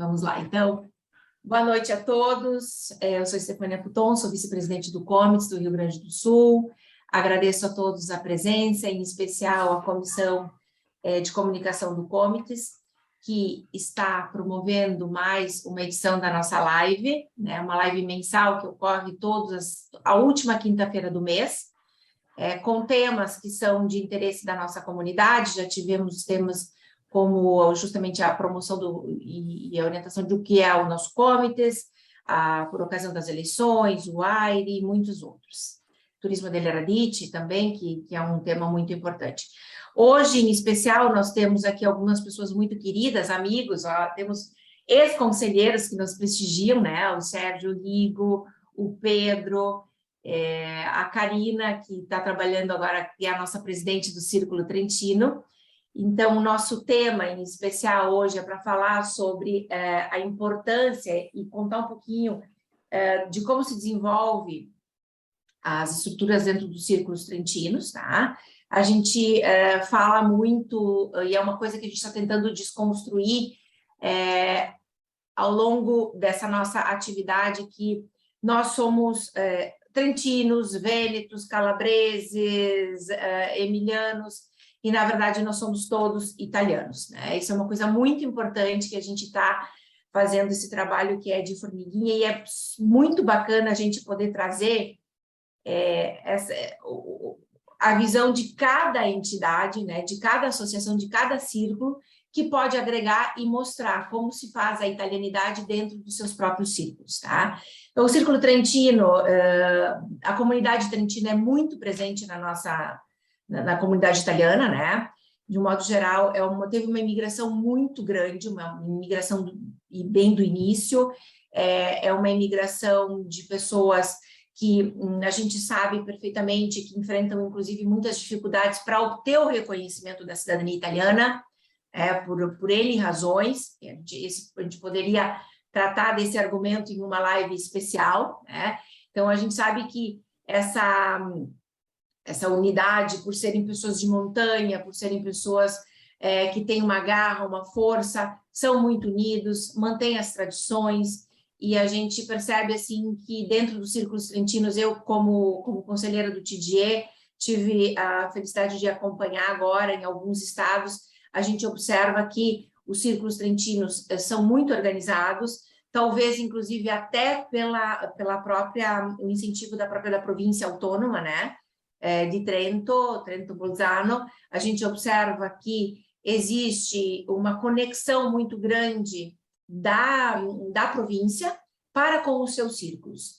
Vamos lá, então. Boa noite a todos. Eu sou Estefânia Puton, sou vice-presidente do Comites do Rio Grande do Sul. Agradeço a todos a presença, em especial a Comissão de Comunicação do Comites, que está promovendo mais uma edição da nossa live, né? Uma live mensal que ocorre a última quinta-feira do mês, com temas que são de interesse da nossa comunidade. Já tivemos temas como justamente a promoção e a orientação do que é o nosso comites, por ocasião das eleições, o AIRE e muitos outros. Turismo del Radicchi também, que é um tema muito importante. Hoje, em especial, nós temos aqui algumas pessoas muito queridas, amigos, temos ex-conselheiros que nos prestigiam, né? O Sérgio Rigo, o Pedro, a Karina, que está trabalhando agora, que é a nossa presidente do Círculo Trentino. Então, o nosso tema, em especial, hoje é para falar sobre a importância e contar um pouquinho de como se desenvolve as estruturas dentro dos círculos trentinos, tá? A gente fala muito, e é uma coisa que a gente está tentando desconstruir ao longo dessa nossa atividade, que nós somos trentinos, vênetos, calabreses, emilianos, e, na verdade, nós somos todos italianos, né? Isso é uma coisa muito importante que a gente está fazendo esse trabalho que é de formiguinha, e é muito bacana a gente poder trazer a visão de cada entidade, né? De cada associação, de cada círculo, que pode agregar e mostrar como se faz a italianidade dentro dos seus próprios círculos, tá? Então, o Círculo Trentino, a comunidade trentina é muito presente na comunidade italiana, né? De um modo geral, teve uma imigração muito grande, uma imigração bem do início, é uma imigração de pessoas que a gente sabe perfeitamente que enfrentam, inclusive, muitas dificuldades para obter o reconhecimento da cidadania italiana, por N razões. A gente poderia tratar desse argumento em uma live especial, né? Então, a gente sabe que essa unidade, por serem pessoas de montanha, por serem pessoas que têm uma garra, uma força, são muito unidos, mantêm as tradições, e a gente percebe assim que dentro dos círculos trentinos, eu como conselheira do TDE, tive a felicidade de acompanhar agora em alguns estados, a gente observa que os círculos trentinos são muito organizados, talvez inclusive até o incentivo da província autônoma, né? De Trento Bolzano, a gente observa que existe uma conexão muito grande da província para com os seus círculos.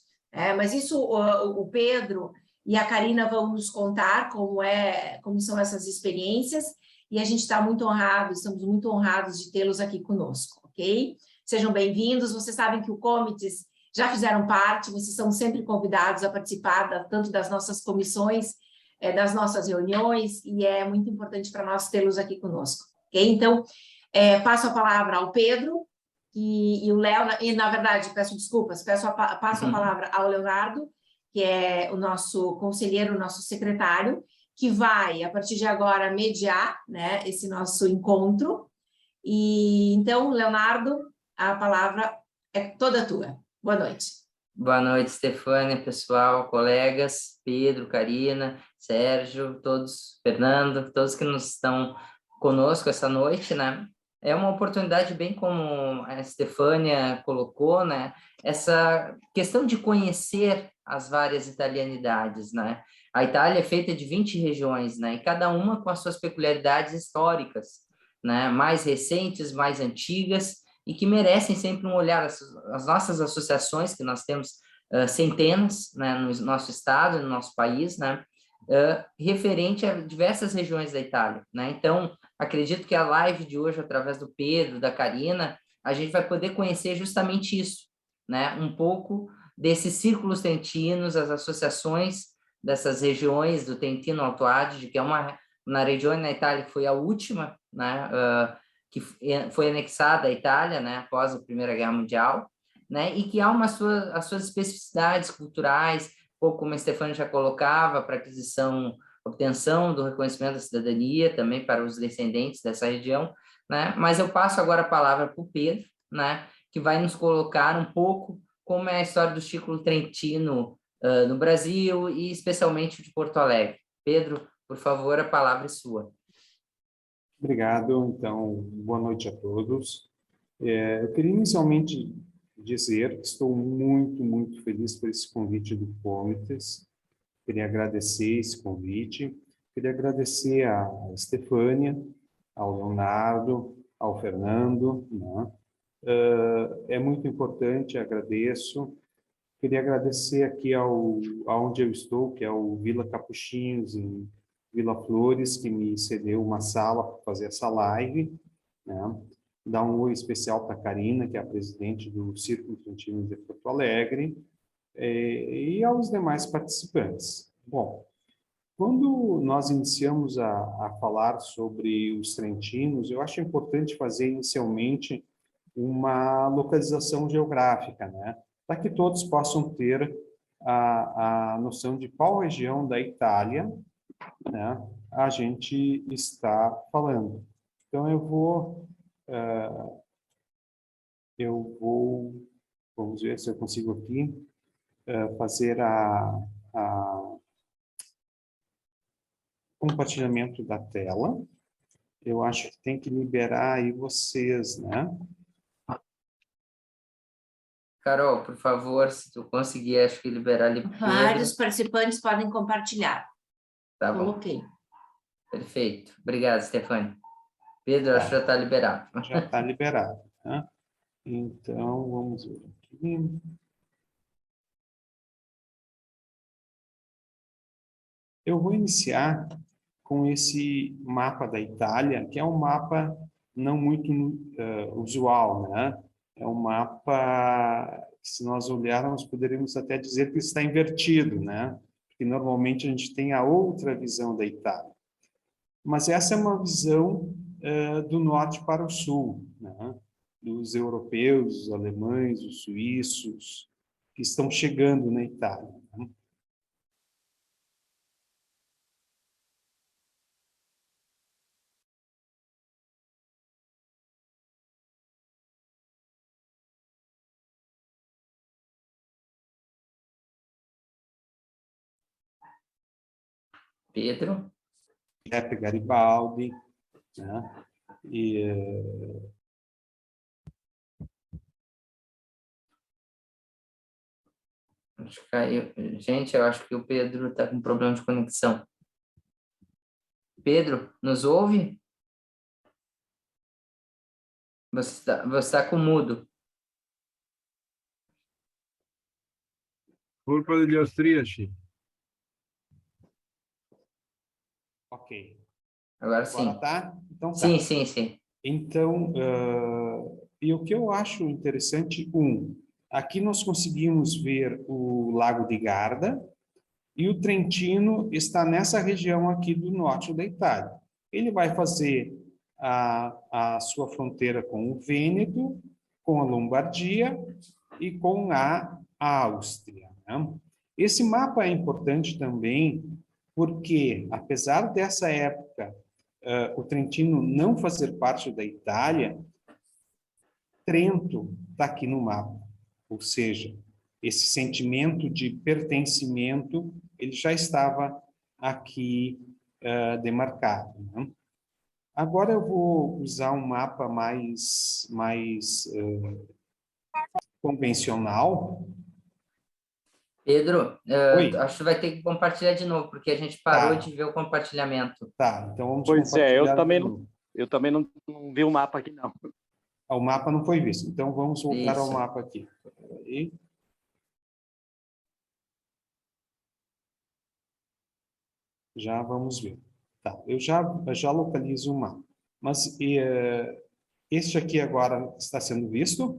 Mas isso o Pedro e a Karina vão nos contar como são essas experiências, e a gente está muito honrado, estamos muito honrados de tê-los aqui conosco, ok? Sejam bem-vindos. Vocês sabem que o Comites já fizeram parte, vocês são sempre convidados a participar tanto das nossas comissões, das nossas reuniões, e é muito importante para nós tê-los aqui conosco, ok? Então, passo a palavra ao Pedro e o Léo, e na verdade, peço desculpas, passo a palavra ao Leonardo, que é o nosso conselheiro, o nosso secretário, que vai, a partir de agora, mediar, né, esse nosso encontro. E então, Leonardo, a palavra é toda tua. Boa noite. Boa noite, Estefânia, pessoal, colegas, Pedro, Karina, Sérgio, todos, Fernando, todos que nos estão conosco essa noite, né? É uma oportunidade, bem como a Estefânia colocou, né? Essa questão de conhecer as várias italianidades, né? A Itália é feita de 20 regiões, né? E cada uma com as suas peculiaridades históricas, né? Mais recentes, mais antigas, e que merecem sempre um olhar. As nossas associações, que nós temos centenas, né, no nosso estado, no nosso país, né? Referente a diversas regiões da Itália, né? Então, acredito que a live de hoje, através do Pedro, da Karina, a gente vai poder conhecer justamente isso, né? Um pouco desses círculos trentinos, as associações dessas regiões do Trentino Alto Adige, que é uma região na Itália que foi a última, né? Que foi anexada à Itália, né? Após a Primeira Guerra Mundial, né? E que há as suas especificidades culturais, pouco como a Estefânia já colocava, para obtenção do reconhecimento da cidadania, também para os descendentes dessa região, né? Mas eu passo agora a palavra para o Pedro, né, que vai nos colocar um pouco como é a história do ciclo trentino no Brasil e especialmente de Porto Alegre. Pedro, por favor, a palavra é sua. Obrigado. Então, boa noite a todos. Eu queria inicialmente dizer que estou muito feliz por esse convite do Comites. Queria agradecer esse convite. Queria agradecer a Estefânia, ao Leonardo, ao Fernando, né? É muito importante, agradeço. Queria agradecer aqui aonde eu estou, que é o Vila Capuchinhos, em Vila Flores, que me cedeu uma sala para fazer essa live, né? Dar um oi especial para a Karina, que é a presidente do Círculo Trentino de Porto Alegre, e aos demais participantes. Bom, quando nós iniciamos a falar sobre os trentinos, eu acho importante fazer inicialmente uma localização geográfica, né? Para que todos possam ter a noção de qual região da Itália, né, a gente está falando. Então, vamos ver se eu consigo aqui fazer a compartilhamento da tela. Eu acho que tem que liberar aí vocês, né? Carol, por favor, se tu conseguir, acho que liberar ali. Vários participantes podem compartilhar. Tá bom. Coloquei. Perfeito. Obrigado, Stefania. Pedro, acho que já está liberado. Já está liberado, né? Então, vamos ver aqui. Eu vou iniciar com esse mapa da Itália, que é um mapa não muito usual, né? É um mapa, se nós olharmos, poderíamos até dizer que está invertido, né? Porque normalmente a gente tem a outra visão da Itália. Mas essa é uma visão do norte para o sul, né? Dos europeus, os alemães, os suíços, que estão chegando na Itália, né? Pedro? Giuseppe Garibaldi, né? E Acho que caiu. Gente, eu acho que o Pedro está com problema de conexão. Pedro, nos ouve? Você está com mudo. Colpa degli austriaci. ok. Agora sim. Agora tá? Então tá. Sim, sim, sim. Então, e o que eu acho interessante, aqui nós conseguimos ver o Lago de Garda, e o Trentino está nessa região aqui do norte da Itália. Ele vai fazer a sua fronteira com o Vêneto, com a Lombardia e com a Áustria, né? Esse mapa é importante também porque, apesar dessa época, o Trentino não fazer parte da Itália, Trento está aqui no mapa. Ou seja, esse sentimento de pertencimento, ele já estava aqui demarcado, né? Agora eu vou usar um mapa mais convencional. Pedro, Oi. acho que vai ter que compartilhar de novo, porque a gente parou de ver o compartilhamento. Tá, então vamos Pois é, compartilhar de novo. eu também não vi o mapa aqui, não. O mapa não foi visto, então vamos voltar ao Isso. mapa aqui. Aí. Já vamos ver. Tá, eu já localizo o mapa. Mas este aqui agora está sendo visto?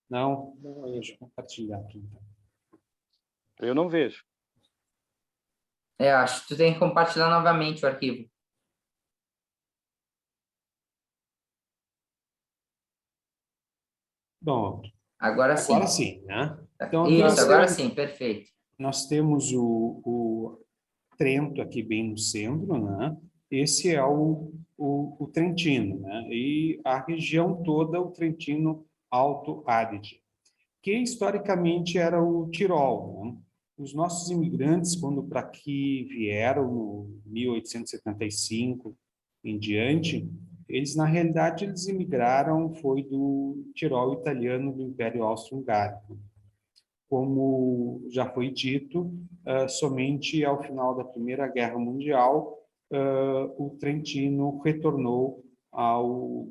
Não? Deixa eu compartilhar aqui, então. Eu não vejo. Acho que tu tem que compartilhar novamente o arquivo. Bom, Agora sim. sim, né? Então, aqui Isso, agora sim, perfeito. nós temos o Trento aqui bem no centro, né? esse é o Trentino, né? E a região toda, o Trentino Alto Adige, que historicamente era o Tirol, né? Os nossos imigrantes, quando para aqui vieram, no 1875 em diante, eles, na realidade, eles imigraram, foi do Tirol italiano do Império Austro-Hungárico. Como já foi dito, somente ao final da Primeira Guerra Mundial, o Trentino retornou ao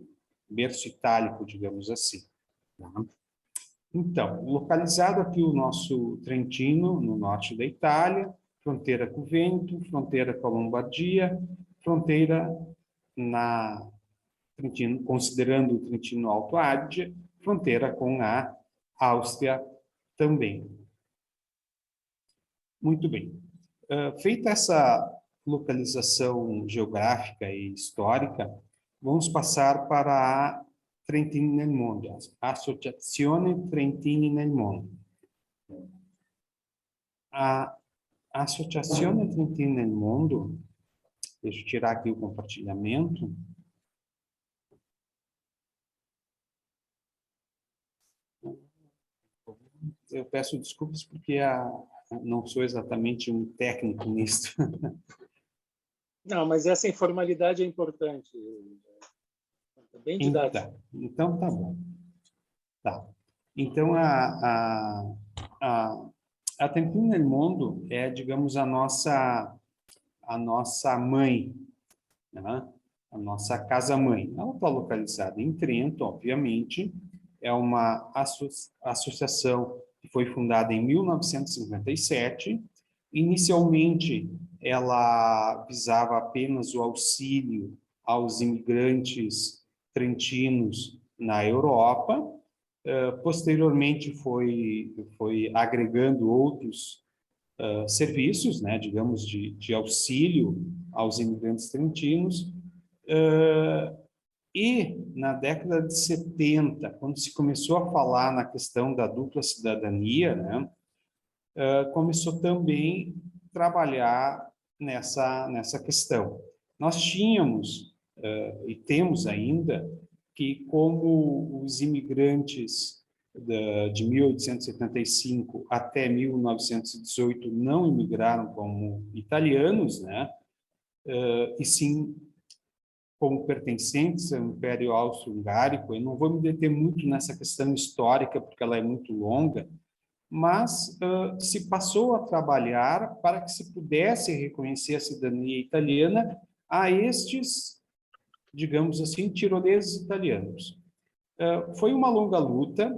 berço itálico, digamos assim. Então, localizado aqui o nosso Trentino, no norte da Itália, fronteira com o Vêneto, fronteira com a Lombardia, fronteira na Trentino, considerando o Trentino Alto Adige, fronteira com a Áustria também. Muito bem. Feita essa localização geográfica e histórica, vamos passar para a Trentini nel Mondo, a Associazione Trentini nel Mondo. A Associazione Trentini nel Mondo, deixa eu tirar aqui o compartilhamento. Eu peço desculpas porque não sou exatamente um técnico nisso. Não, mas essa informalidade é importante. É bem didático. Então tá bom. Tá. Então, a Trentini nel Mondo é, digamos, a nossa mãe, né? A nossa casa-mãe. Ela está localizada em Trento, obviamente. É uma associação que foi fundada em 1957. Inicialmente, ela visava apenas o auxílio aos imigrantes trentinos na Europa. Posteriormente, foi agregando outros serviços, né, digamos, de auxílio aos imigrantes trentinos. E, na década de 70, quando se começou a falar na questão da dupla cidadania, né, começou também a trabalhar nessa questão. Nós tínhamos, e temos ainda, que como os imigrantes de 1875 até 1918 não imigraram como italianos, né, e sim como pertencentes ao Império Austro-Hungárico. Eu não vou me deter muito nessa questão histórica, porque ela é muito longa, mas se passou a trabalhar para que se pudesse reconhecer a cidadania italiana a estes, digamos assim, tironeses italianos. Foi uma longa luta,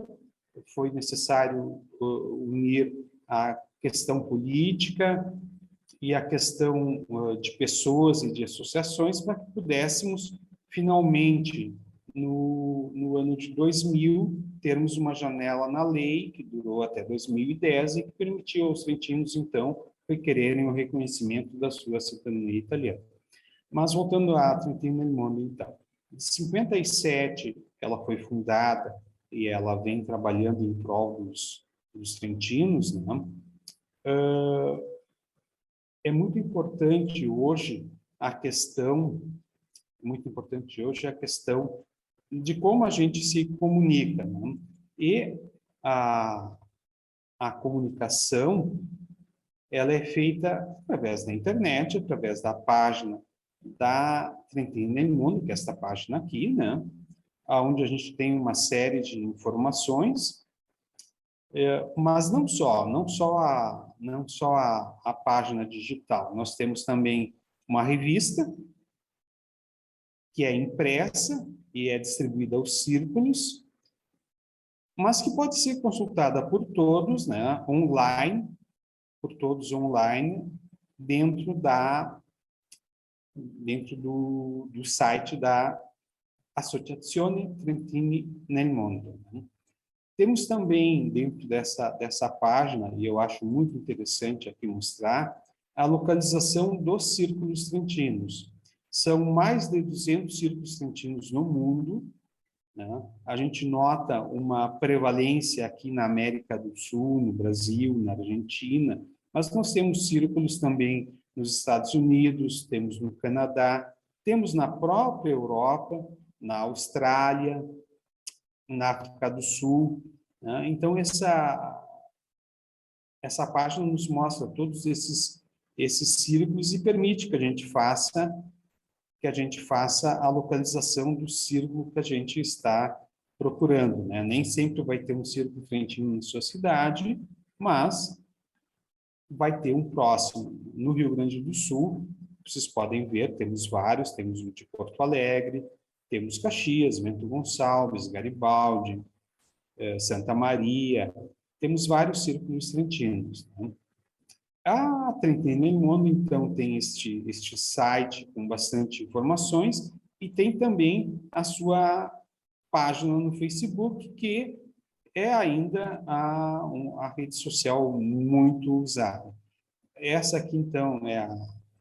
foi necessário unir a questão política e a questão de pessoas e de associações para que pudéssemos, finalmente, no ano de 2000, termos uma janela na lei, que durou até 2010, e que permitiu aos trentinos, então, requererem o reconhecimento da sua cidadania italiana. Mas, voltando à Trentino nel Mondo, então, em 57, ela foi fundada e ela vem trabalhando em prol dos trentinos, né? É muito importante hoje a questão de como a gente se comunica, né? E a comunicação, ela é feita através da internet, através da página da Trentini nel Mondo, que é esta página aqui, né? Onde a gente tem uma série de informações, mas não só a página digital. Nós temos também uma revista que é impressa e é distribuída aos círculos, mas que pode ser consultada por todos, né, online, dentro do site da Associazione Trentini nel Mondo. Temos também, dentro dessa página, e eu acho muito interessante aqui mostrar, a localização dos círculos trentinos. São mais de 200 círculos trentinos no mundo, né? A gente nota uma prevalência aqui na América do Sul, no Brasil, na Argentina, mas nós temos círculos também nos Estados Unidos, temos no Canadá, temos na própria Europa, na Austrália, na África do Sul, né? Então, essa página nos mostra todos esses círculos e permite que a gente faça a localização do círculo que a gente está procurando, né? Nem sempre vai ter um círculo trentino na sua cidade, mas vai ter um próximo. No Rio Grande do Sul, vocês podem ver, temos vários, temos o de Porto Alegre, temos Caxias, Bento Gonçalves, Garibaldi, Santa Maria, temos vários círculos trentinos, né? A Trentino em Mono, então, tem este site com bastante informações e tem também a sua página no Facebook, que é ainda a rede social muito usada. Essa aqui, então, é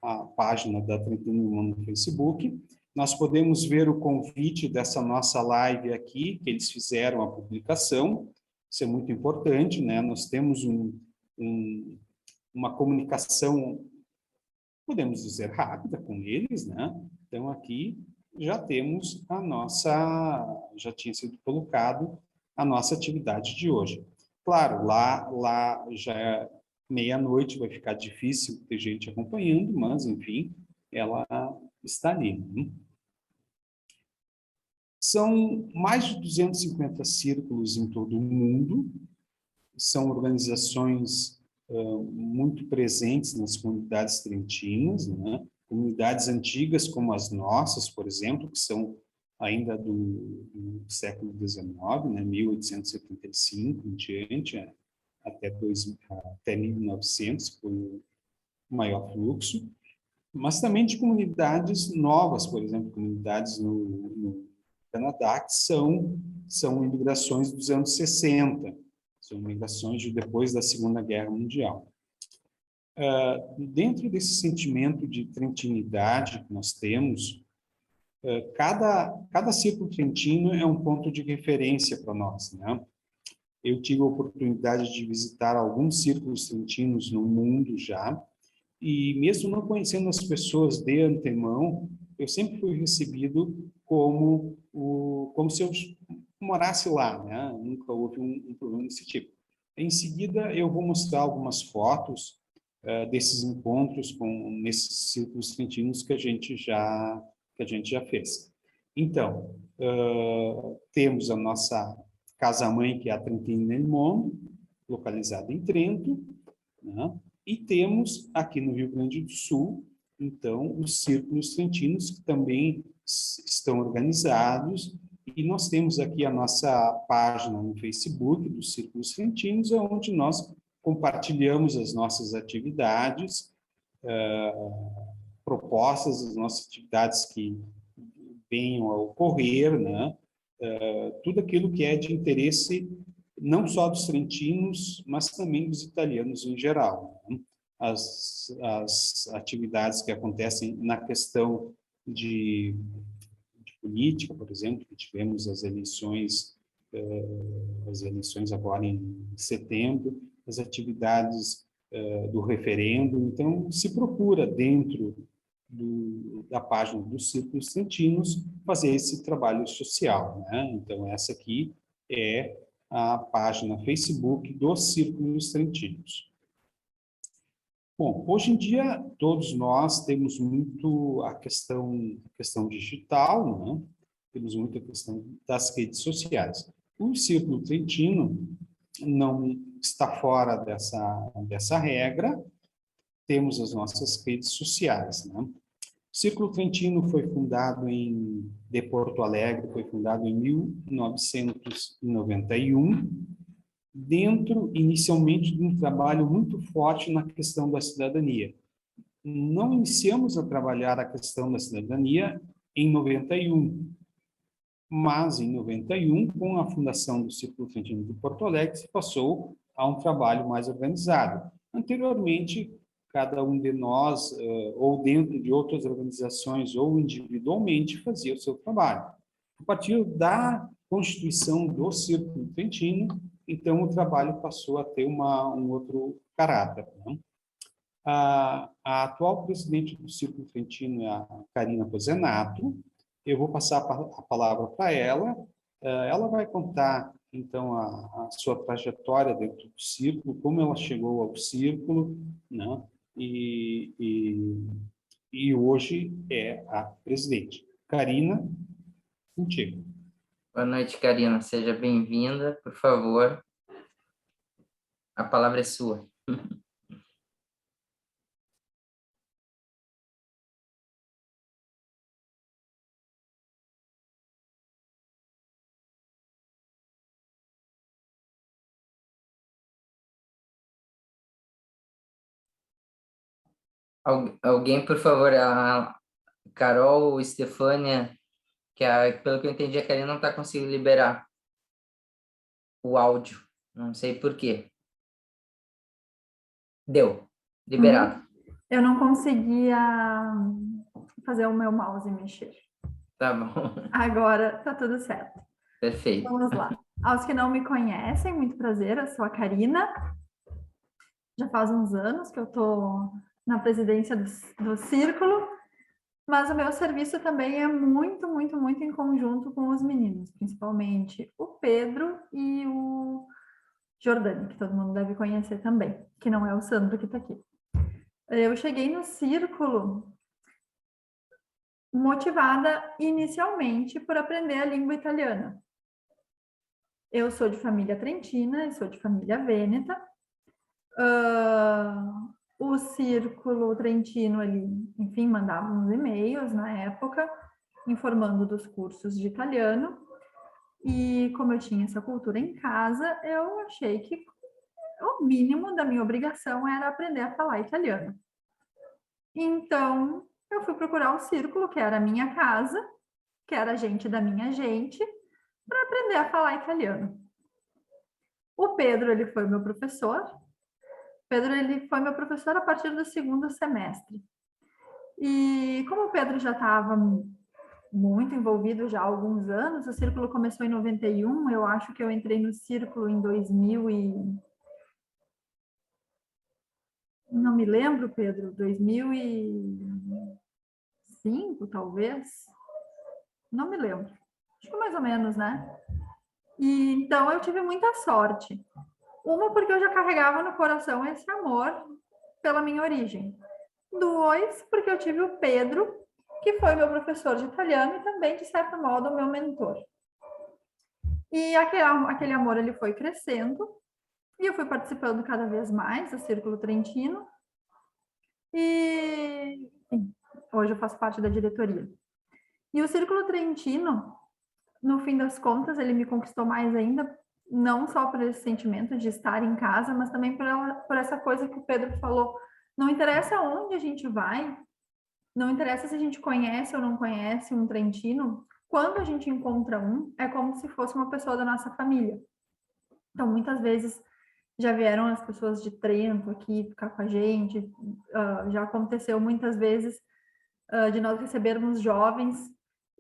a página da Trentino em Mono no Facebook. Nós podemos ver o convite dessa nossa live aqui, que eles fizeram a publicação. Isso é muito importante, né? Nós temos uma comunicação, podemos dizer, rápida com eles, né? Então, aqui já temos já tinha sido colocado a nossa atividade de hoje. Claro, lá já é meia-noite, vai ficar difícil ter gente acompanhando, mas, enfim, ela está ali, né? São mais de 250 círculos em todo o mundo, são organizações muito presentes nas comunidades trentinas, né? Comunidades antigas como as nossas, por exemplo, que são ainda do século XIX, né? 1875 em diante, até 1900, foi o maior fluxo, mas também de comunidades novas, por exemplo, comunidades no Canadá, que são imigrações dos anos 60, são migrações de depois da Segunda Guerra Mundial. Dentro desse sentimento de trentinidade que nós temos, cada círculo trentino é um ponto de referência para nós, né? Eu tive a oportunidade de visitar alguns círculos trentinos no mundo já, e mesmo não conhecendo as pessoas de antemão, eu sempre fui recebido como se eu morasse lá, né? Nunca houve um problema desse tipo. Em seguida, eu vou mostrar algumas fotos desses encontros nesses círculos trentinos que a gente já fez. Então, temos a nossa casa-mãe, que é a Trentino em Mono, localizada em Trento, né? E temos aqui no Rio Grande do Sul, então, os círculos trentinos, que também estão organizados, e nós temos aqui a nossa página no Facebook dos Círculos Trentinos, onde nós compartilhamos as nossas atividades, propostas, as nossas atividades que venham a ocorrer, né? Tudo aquilo que é de interesse não só dos trentinos, mas também dos italianos em geral, né? As atividades que acontecem na questão de política, por exemplo, que tivemos as eleições agora em setembro, as atividades do referendo. Então, se procura, dentro da página dos Círculos Trentinos, fazer esse trabalho social, né? Então, essa aqui é a página Facebook dos Círculos Trentinos. Bom, hoje em dia, todos nós temos muito a questão digital, né? Temos muita questão das redes sociais. O Círculo Trentino não está fora dessa regra, temos as nossas redes sociais, né? O Círculo Trentino foi fundado de Porto Alegre, foi fundado em 1991, dentro, inicialmente, de um trabalho muito forte na questão da cidadania. Não iniciamos a trabalhar a questão da cidadania em 91, mas em 91, com a fundação do Círculo Trentino de Porto Alegre, se passou a um trabalho mais organizado. Anteriormente, cada um de nós, ou dentro de outras organizações, ou individualmente, fazia o seu trabalho. A partir da constituição do Círculo Trentino, então o trabalho passou a ter um outro caráter, né? A atual presidente do Círculo Trentino é a Karina Pozenato. Eu vou passar a palavra para ela. Ela vai contar, então, a sua trajetória dentro do Círculo, como ela chegou ao Círculo, né? E hoje é a presidente. Karina, contigo. Boa noite, Karina. Seja bem-vinda, por favor. A palavra é sua. Alguém, por favor, a Carol ou Estefânia, pelo que eu entendi, a Karina não está conseguindo liberar o áudio. Não sei por quê. Deu. Liberado. Eu não conseguia fazer o meu mouse mexer. Tá bom. Agora tá tudo certo. Perfeito. Vamos lá. Aos que não me conhecem, muito prazer, eu sou a Karina. Já faz uns anos que eu tô na presidência do Círculo, mas o meu serviço também é muito, muito, muito em conjunto com os meninos, principalmente o Pedro e o Jordani, que todo mundo deve conhecer também, que não é o Sandro que está aqui. Eu cheguei no Círculo motivada inicialmente por aprender a língua italiana. Eu sou de família trentina, eu sou de família vêneta. O Círculo Trentino ali, enfim, mandava uns e-mails na época, informando dos cursos de italiano. E como eu tinha essa cultura em casa, eu achei que o mínimo da minha obrigação era aprender a falar italiano. Então, eu fui procurar o Círculo, que era a minha casa, que era a gente da minha gente, para aprender a falar italiano. O Pedro, ele foi meu professor. Pedro, ele foi meu professor a partir do segundo semestre. E como o Pedro já estava muito envolvido já há alguns anos, o Círculo começou em 91, eu acho que eu entrei no Círculo em 2000 e... Não me lembro, Pedro, 2005, talvez? Não me lembro. Acho que mais ou menos, né? E, então, eu tive muita sorte. Uma, porque eu já carregava no coração esse amor pela minha origem. Dois, porque eu tive o Pedro, que foi meu professor de italiano e também, de certo modo, o meu mentor. E aquele amor, ele foi crescendo e eu fui participando cada vez mais do Círculo Trentino. E, enfim, hoje eu faço parte da diretoria. E o Círculo Trentino, no fim das contas, ele me conquistou mais ainda, não só por esse sentimento de estar em casa, mas também por essa coisa que o Pedro falou. Não interessa onde a gente vai, não interessa se a gente conhece ou não conhece um trentino, quando a gente encontra um, é como se fosse uma pessoa da nossa família. Então, muitas vezes, já vieram as pessoas de Trento aqui ficar com a gente, já aconteceu muitas vezes de nós recebermos jovens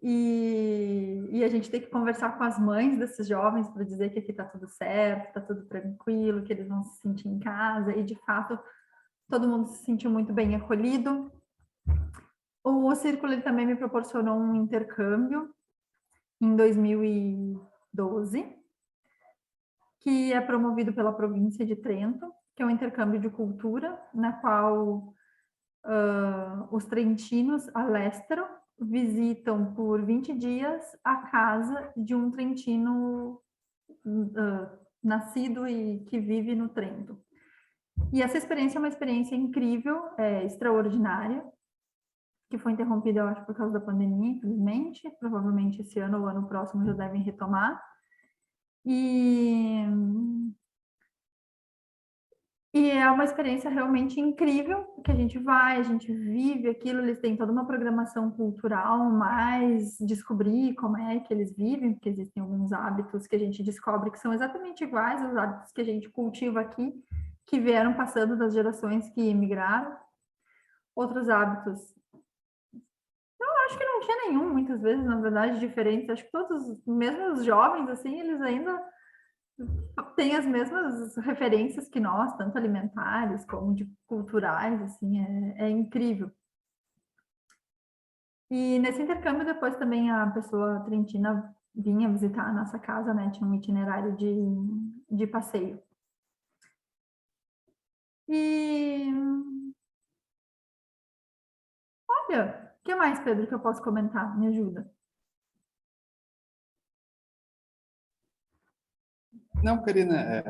e a gente ter que conversar com as mães desses jovens para dizer que aqui está tudo certo, está tudo tranquilo, que eles vão se sentir em casa, e de fato todo mundo se sentiu muito bem acolhido. O Círculo ele também me proporcionou um intercâmbio em 2012, que é promovido pela província de Trento, que é um intercâmbio de cultura, na qual os trentinos all'estero visitam por 20 dias a casa de um trentino nascido e que vive no Trento. E essa experiência é uma experiência incrível, extraordinária, que foi interrompida, eu acho, por causa da pandemia, infelizmente. Provavelmente esse ano ou ano próximo já devem retomar. E é uma experiência realmente incrível, que a gente vai, a gente vive aquilo, eles têm toda uma programação cultural, mas descobrir como é que eles vivem, porque existem alguns hábitos que a gente descobre que são exatamente iguais aos hábitos que a gente cultiva aqui, que vieram passando das gerações que emigraram. Outros hábitos, eu acho que não tinha nenhum, muitas vezes, na verdade, diferentes. Acho que todos, mesmo os jovens, assim, eles ainda tem as mesmas referências que nós, tanto alimentares como de culturais, assim, é incrível. E nesse intercâmbio, depois também a pessoa trentina vinha visitar a nossa casa, né? Tinha um itinerário de passeio. E olha, o que mais, Pedro, que eu posso comentar? Me ajuda. Não, Karina,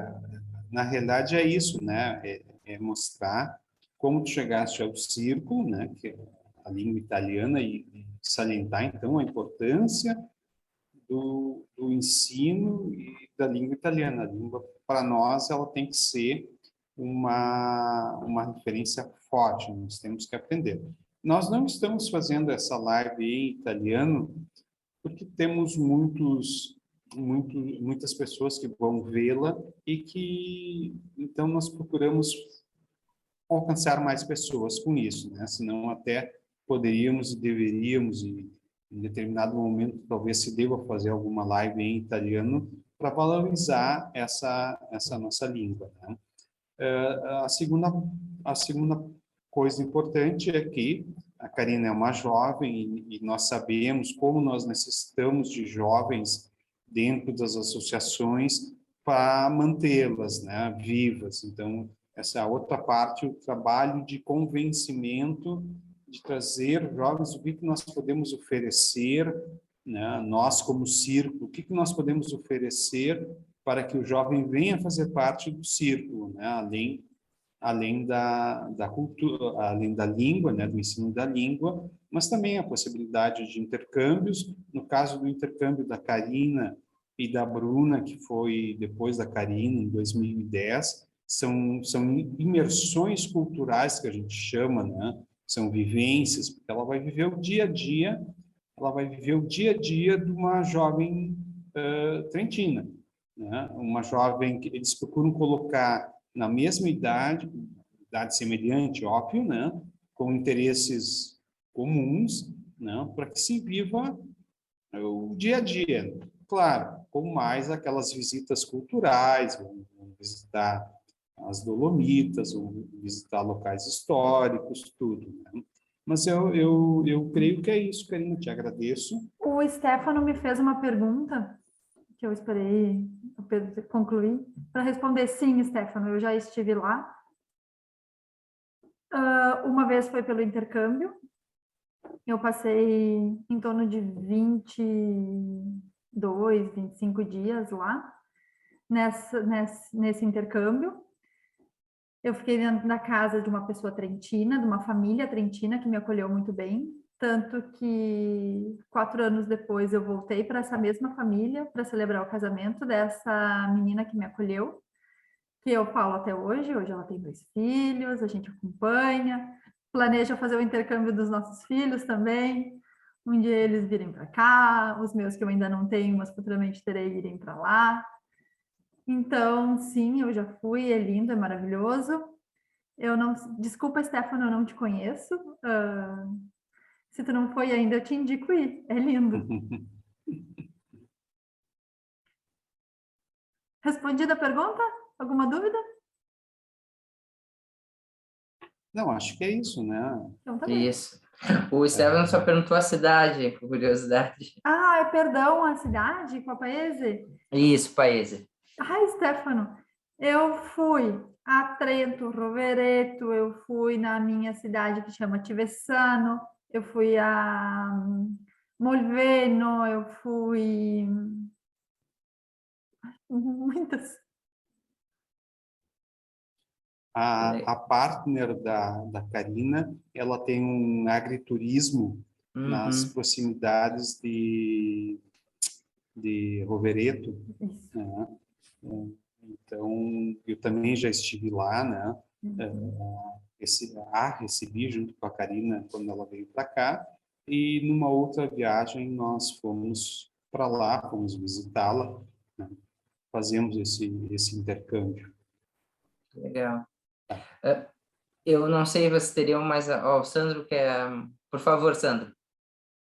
na realidade é isso, né? É mostrar como tu chegaste ao círculo, né? Que é a língua italiana, e salientar, então, a importância do ensino e da língua italiana. A língua, para nós, ela tem que ser uma referência forte, nós temos que aprender. Nós não estamos fazendo essa live em italiano porque temos muitas pessoas que vão vê-la e que, então, nós procuramos alcançar mais pessoas com isso, né? Senão até poderíamos e deveríamos, e em determinado momento, talvez se deva fazer alguma live em italiano para valorizar essa nossa língua, né? A segunda coisa importante é que a Karina é uma jovem e nós sabemos como nós necessitamos de jovens dentro das associações para mantê-las, né, vivas. Então, essa é a outra parte, o trabalho de convencimento, de trazer jovens, o que nós podemos oferecer, né, nós como círculo, o que nós podemos oferecer para que o jovem venha fazer parte do círculo, né, além da cultura, além da língua, né, do ensino da língua, mas também a possibilidade de intercâmbios. No caso do intercâmbio da Karina e da Bruna, que foi depois da Karina, em 2010, são imersões culturais que a gente chama, né? São vivências, porque ela vai viver o dia a dia, de uma jovem trentina, né? Uma jovem que eles procuram colocar na mesma idade semelhante, óbvio, né? Com interesses comuns, né? Para que se viva o dia a dia. Claro, com mais aquelas visitas culturais, vão visitar as Dolomitas, vão visitar locais históricos, tudo, né? Mas eu creio que é isso, Karina, te agradeço. O Stefano me fez uma pergunta que eu esperei o Pedro concluir para responder. Sim, Stefano, eu já estive lá. Uma vez foi pelo intercâmbio. Eu passei em torno de 22, 25 dias lá, nesse intercâmbio. Eu fiquei dentro da casa de uma pessoa trentina, de uma família trentina que me acolheu muito bem. Tanto que 4 anos depois eu voltei para essa mesma família para celebrar o casamento dessa menina que me acolheu, que eu falo até hoje. Hoje ela tem 2 filhos, a gente acompanha, planeja fazer o intercâmbio dos nossos filhos também. Um dia eles virem para cá, os meus que eu ainda não tenho, mas futuramente terei, irem para lá. Então, sim, eu já fui, é lindo, é maravilhoso. Desculpa, Stefano, eu não te conheço. Se tu não foi ainda, eu te indico ir. É lindo. Respondida a pergunta? Alguma dúvida? Não, acho que é isso, né? Então tá bem. Isso. O Stefano só perguntou a cidade, por curiosidade. Perdão, a cidade, qual paese? Isso, Paese. Stefano, eu fui a Trento, Rovereto, eu fui na minha cidade que chama Tivessano, eu fui a Molveno, eu fui... Muitas. A partner da Karina, ela tem um agriturismo nas proximidades de Rovereto, né? Então, eu também já estive lá, né? Recebi junto com a Karina quando ela veio para cá, e numa outra viagem nós fomos para lá, fomos visitá-la, né? Fazemos esse intercâmbio. Legal. Eu não sei, você teria mais... o Sandro quer... Por favor, Sandro.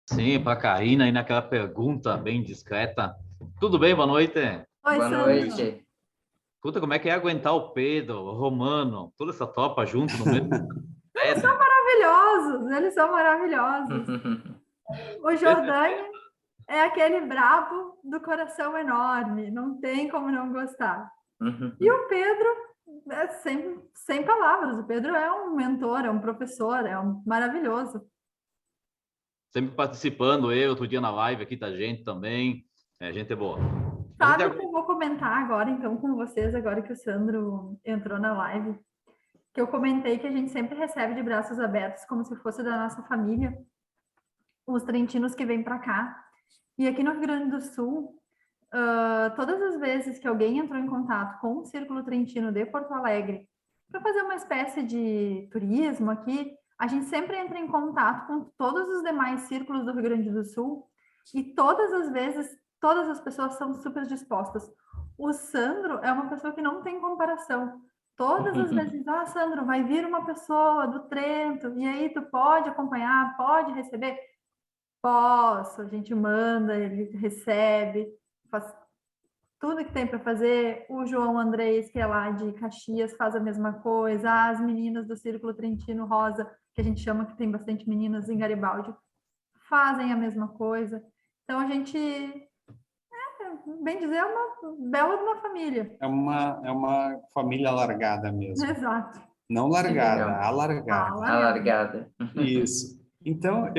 Sim, para a Karina, aí naquela pergunta bem discreta. Tudo bem? Boa noite. Oi, Boa Sandro. noite. Escuta, como é que é aguentar o Pedro, o Romano, toda essa tropa junto no mesmo... Eles são maravilhosos, eles são maravilhosos. O Jordânia é aquele brabo do coração enorme, não tem como não gostar. E o Pedro, é sem palavras, o Pedro é um mentor, é um professor, é um maravilhoso. Sempre participando, outro dia na live aqui da gente também. A gente é boa. Sabe o que eu vou comentar agora, então, com vocês, agora que o Sandro entrou na live? Que eu comentei que a gente sempre recebe de braços abertos, como se fosse da nossa família, os trentinos que vêm para cá. E aqui no Rio Grande do Sul, todas as vezes que alguém entrou em contato com o Círculo Trentino de Porto Alegre para fazer uma espécie de turismo aqui, a gente sempre entra em contato com todos os demais círculos do Rio Grande do Sul e todas as vezes, todas as pessoas são super dispostas. O Sandro é uma pessoa que não tem comparação. Todas as vezes, Sandro, vai vir uma pessoa do Trento, e aí tu pode acompanhar, pode receber? Posso, a gente manda, ele recebe, faz tudo que tem para fazer. O João Andrés, que é lá de Caxias, faz a mesma coisa. As meninas do Círculo Trentino Rosa, que a gente chama, que tem bastante meninas em Garibaldi, fazem a mesma coisa. Então, a gente, bem dizer, é uma bela de uma família. É uma família alargada mesmo. Exato. Não largada, Legal. alargada. Alargada. Isso. Então,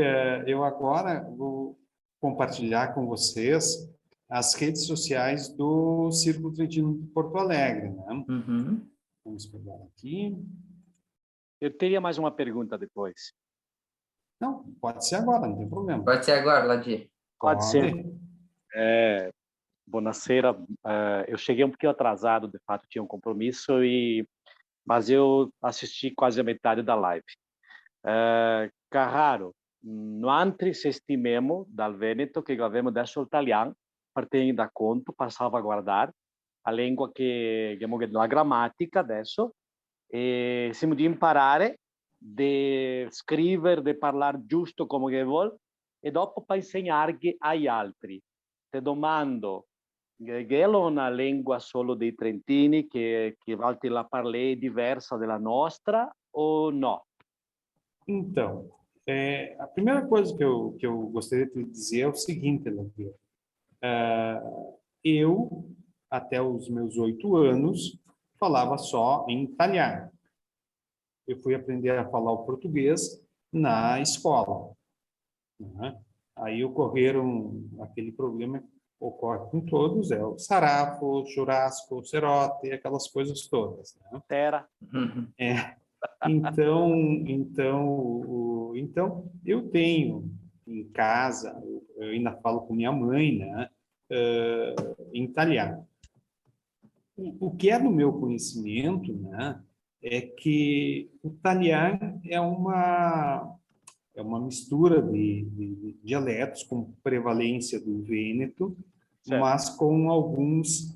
eu agora vou compartilhar com vocês as redes sociais do Círculo Trentino de Porto Alegre, né? Vamos pegar aqui. Eu teria mais uma pergunta depois. Não, pode ser agora, não tem problema. Pode ser agora, Ladir. Pode ser. Buonasera. Eu cheguei um pouquinho atrasado, de fato, tinha um compromisso, mas eu assisti quase a metade da live. Carraro, noi estimemo dal Veneto che abbiamo adesso l'italiano per tenere conto, per salvaguardare la lingua la grammatica adesso, e siamo di imparare, di scrivere, di parlare giusto come che vuol, e dopo per insegnargli agli altri. Ti domando, che è una lingua solo dei trentini, che la parlei diversa della nostra, o no? Então, a primeira coisa que eu gostaria de dizer é o seguinte, Leandro. Eu, até os meus 8 anos, falava só em italiano. Eu fui aprender a falar o português na escola, né? Aí ocorreram aquele problema que ocorre com todos, é o sarafo, churrasco, cerote, aquelas coisas todas, né? Era. Então eu tenho em casa, eu ainda falo com minha mãe, né, em italiano. O que é do meu conhecimento, né, é que o italiano é uma mistura de dialetos com prevalência do vêneto, certo, mas com alguns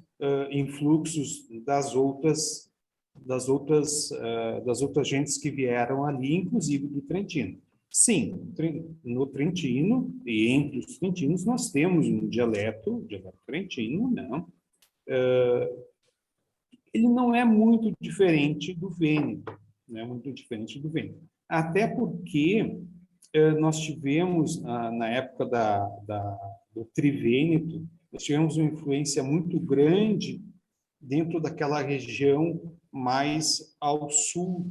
influxos das outras gentes que vieram ali, inclusive do Trentino. Sim, no Trentino e entre os trentinos nós temos um dialeto trentino, né? Ele não é muito diferente do vêneto, até porque nós tivemos na época do Trivêneto, nós tivemos uma influência muito grande dentro daquela região mais ao sul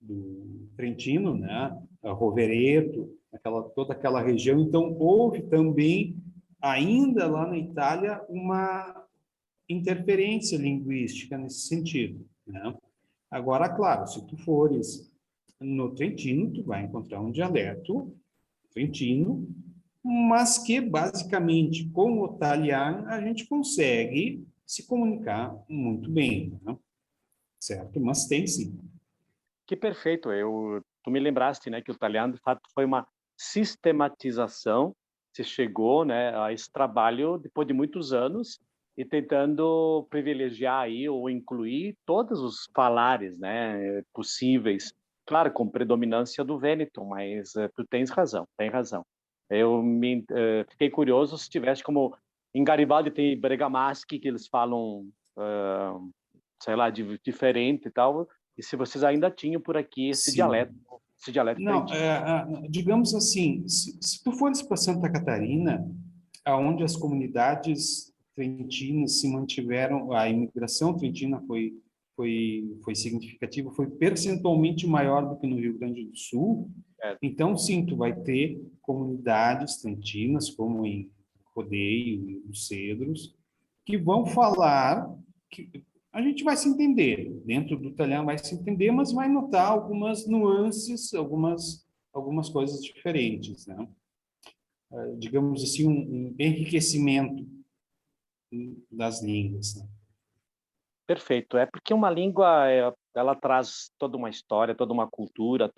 do Trentino, né? Rovereto, toda aquela região. Então, houve também, ainda lá na Itália, uma interferência linguística nesse sentido, né? Agora, claro, se tu fores no Trentino, tu vai encontrar um dialeto trentino, mas que, basicamente, com o italiano, a gente consegue se comunicar muito bem, né? Certo? Mas tem sim. Que perfeito. Tu me lembraste, né, que o italiano, de fato, foi uma sistematização. Se chegou, né, a esse trabalho depois de muitos anos e tentando privilegiar aí ou incluir todos os falares, né, possíveis. Claro, com predominância do Vêneto, mas tu tem razão. Eu fiquei curioso se tivesse como em Garibaldi tem Bergamaschi, que eles falam sei lá, diferente e tal, e se vocês ainda tinham por aqui esse Sim. dialeto Não, trentino. digamos assim, se tu fores para Santa Catarina, aonde as comunidades trentinas se mantiveram, a imigração trentina foi significativa, foi percentualmente maior do que no Rio Grande do Sul. Então, sim, tu vai ter comunidades trentinas, como em Rodeio, nos Cedros, que vão falar, que a gente vai se entender, dentro do italiano vai se entender, mas vai notar algumas nuances, algumas coisas diferentes, né? Digamos assim, um enriquecimento das línguas, né? Perfeito. É porque uma língua, ela traz toda uma história, toda uma cultura,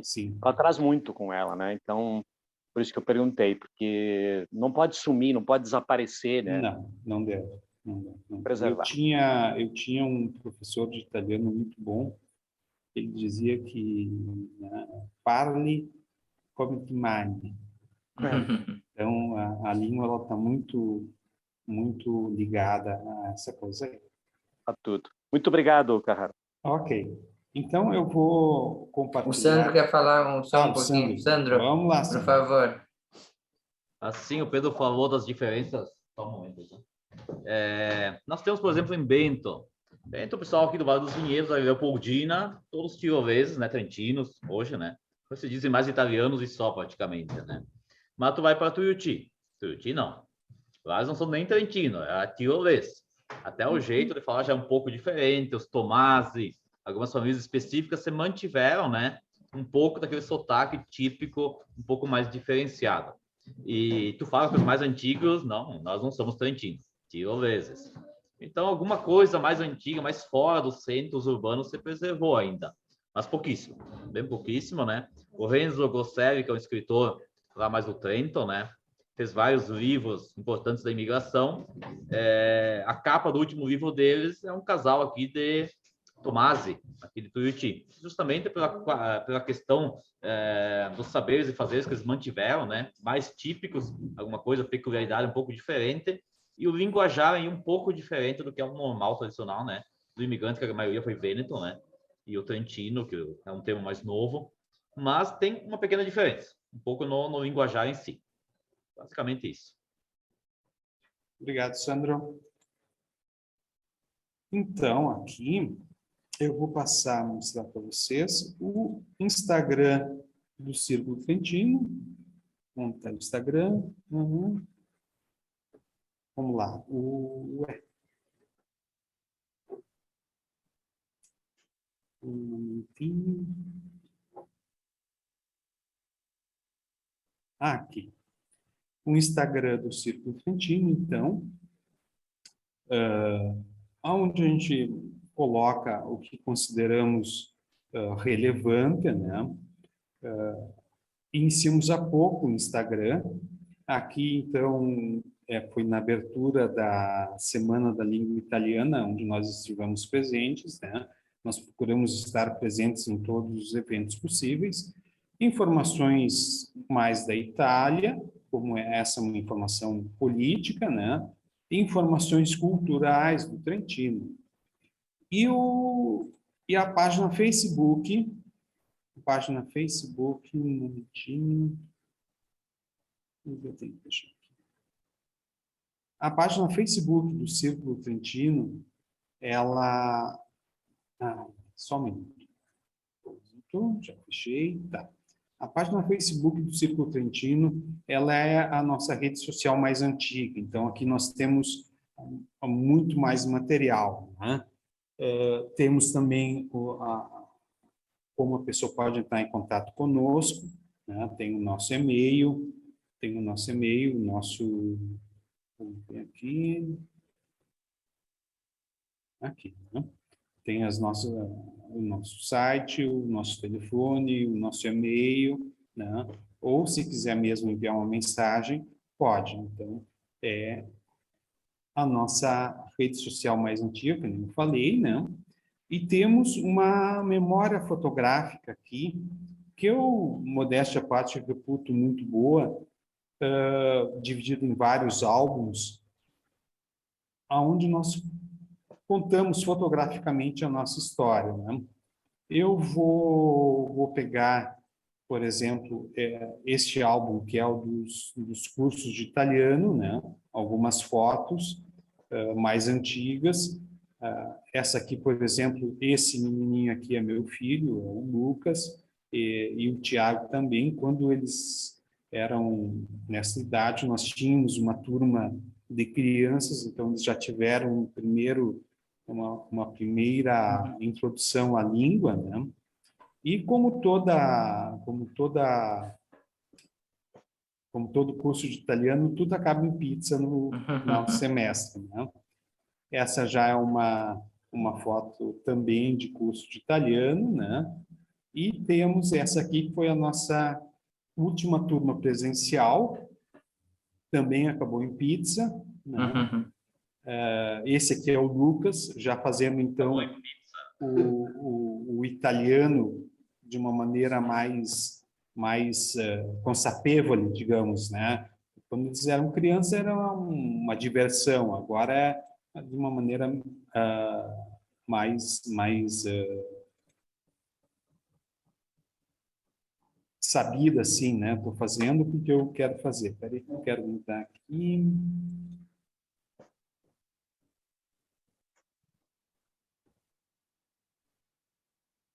Sim. ela traz muito com ela, né? Então, por isso que eu perguntei, porque não pode sumir, não pode desaparecer, né? Não deve. Não. Preservar. Eu tinha um professor de italiano muito bom, ele dizia que, né, parli come ti mandi. Então, a língua ela está muito ligada a essa coisa aí. A tudo. Muito obrigado, Carraro. Ok. Então, eu vou compartilhar... O Sandro quer falar só um pouquinho. Sandro, vamos lá, por Sandro. favor. Assim, o Pedro falou das diferenças. Só um momento, tá? Nós temos, por exemplo, em Bento, o pessoal aqui do Vale dos Vinhedos, a Leopoldina, todos tiroleses, né, trentinos, hoje, né? Se dizem mais italianos e só, praticamente, né? Mas tu vai para Tuiuti não. Lá eles não são nem trentino, é tirolês. Até o jeito de falar já é um pouco diferente, os Tomasi, algumas famílias específicas se mantiveram, né? Um pouco daquele sotaque típico, um pouco mais diferenciado. E tu fala que os mais antigos, não, nós não somos trentinos, tiroleses. Então, alguma coisa mais antiga, mais fora dos centros urbanos, se preservou ainda. Mas pouquíssimo, bem pouquíssimo, né? O Renzo Grosselli, que é um escritor lá mais do Trento, né? Fez vários livros importantes da imigração. A capa do último livro deles é um casal aqui de Tomasi, aqui de Tuiuti, justamente pela questão dos saberes e fazeres que eles mantiveram, né? Mais típicos, alguma coisa, peculiaridade um pouco diferente, e o linguajar aí um pouco diferente do que é o normal, tradicional, né? Do imigrante, que a maioria foi Vêneto, né? E o trentino, que é um termo mais novo, mas tem uma pequena diferença, um pouco no linguajar em si. Basicamente isso. Obrigado, Sandro. Então, aqui, eu vou passar a mostrar para vocês o Instagram do Círculo Trentino. Onde está o Instagram? Vamos lá. Um momentinho. Aqui. O Instagram do Círculo Trentino, então, onde a gente coloca o que consideramos relevante, né? Iniciamos há pouco o Instagram. Aqui, então, foi na abertura da Semana da Língua Italiana, onde nós estivemos presentes, né? Nós procuramos estar presentes em todos os eventos possíveis. Informações mais da Itália, como essa uma informação política, né? Informações culturais do Trentino. E a página Facebook, um minutinho. A página Facebook do Círculo Trentino, ela... só um minuto. Já fechei. Tá. A página Facebook do Círculo Trentino, ela é a nossa rede social mais antiga. Então, aqui nós temos muito mais material, né? Temos também como a pessoa pode entrar em contato conosco, né? Tem o nosso e-mail, vamos ver aqui, né? Tem o nosso site, o nosso telefone, o nosso e-mail, né? Ou se quiser mesmo enviar uma mensagem, pode. Então, é a nossa rede social mais antiga, como eu falei, né? E temos uma memória fotográfica aqui, que eu, modéstia à parte, reputo muito boa, dividido em vários álbuns, onde nós contamos fotograficamente a nossa história, né? Eu vou pegar, por exemplo, este álbum, que é o dos cursos de italiano, né? Algumas fotos mais antigas. Essa aqui, por exemplo, esse menininho aqui é meu filho, é o Lucas, e o Tiago também. Quando eles eram nessa idade, nós tínhamos uma turma de crianças, então eles já tiveram uma primeira introdução à língua, né? E como todo curso de italiano, tudo acaba em pizza no final do semestre, né? Essa já é uma foto também de curso de italiano, né? E temos essa aqui, que foi a nossa última turma presencial, também acabou em pizza, né? Esse aqui é o Lucas, já fazendo, então, o italiano de uma maneira mais consapevole, digamos, né? Quando eles eram crianças, era uma diversão, agora é de uma maneira mais sabida, assim, né? Estou fazendo porque eu quero fazer. Espera aí que eu quero mudar aqui.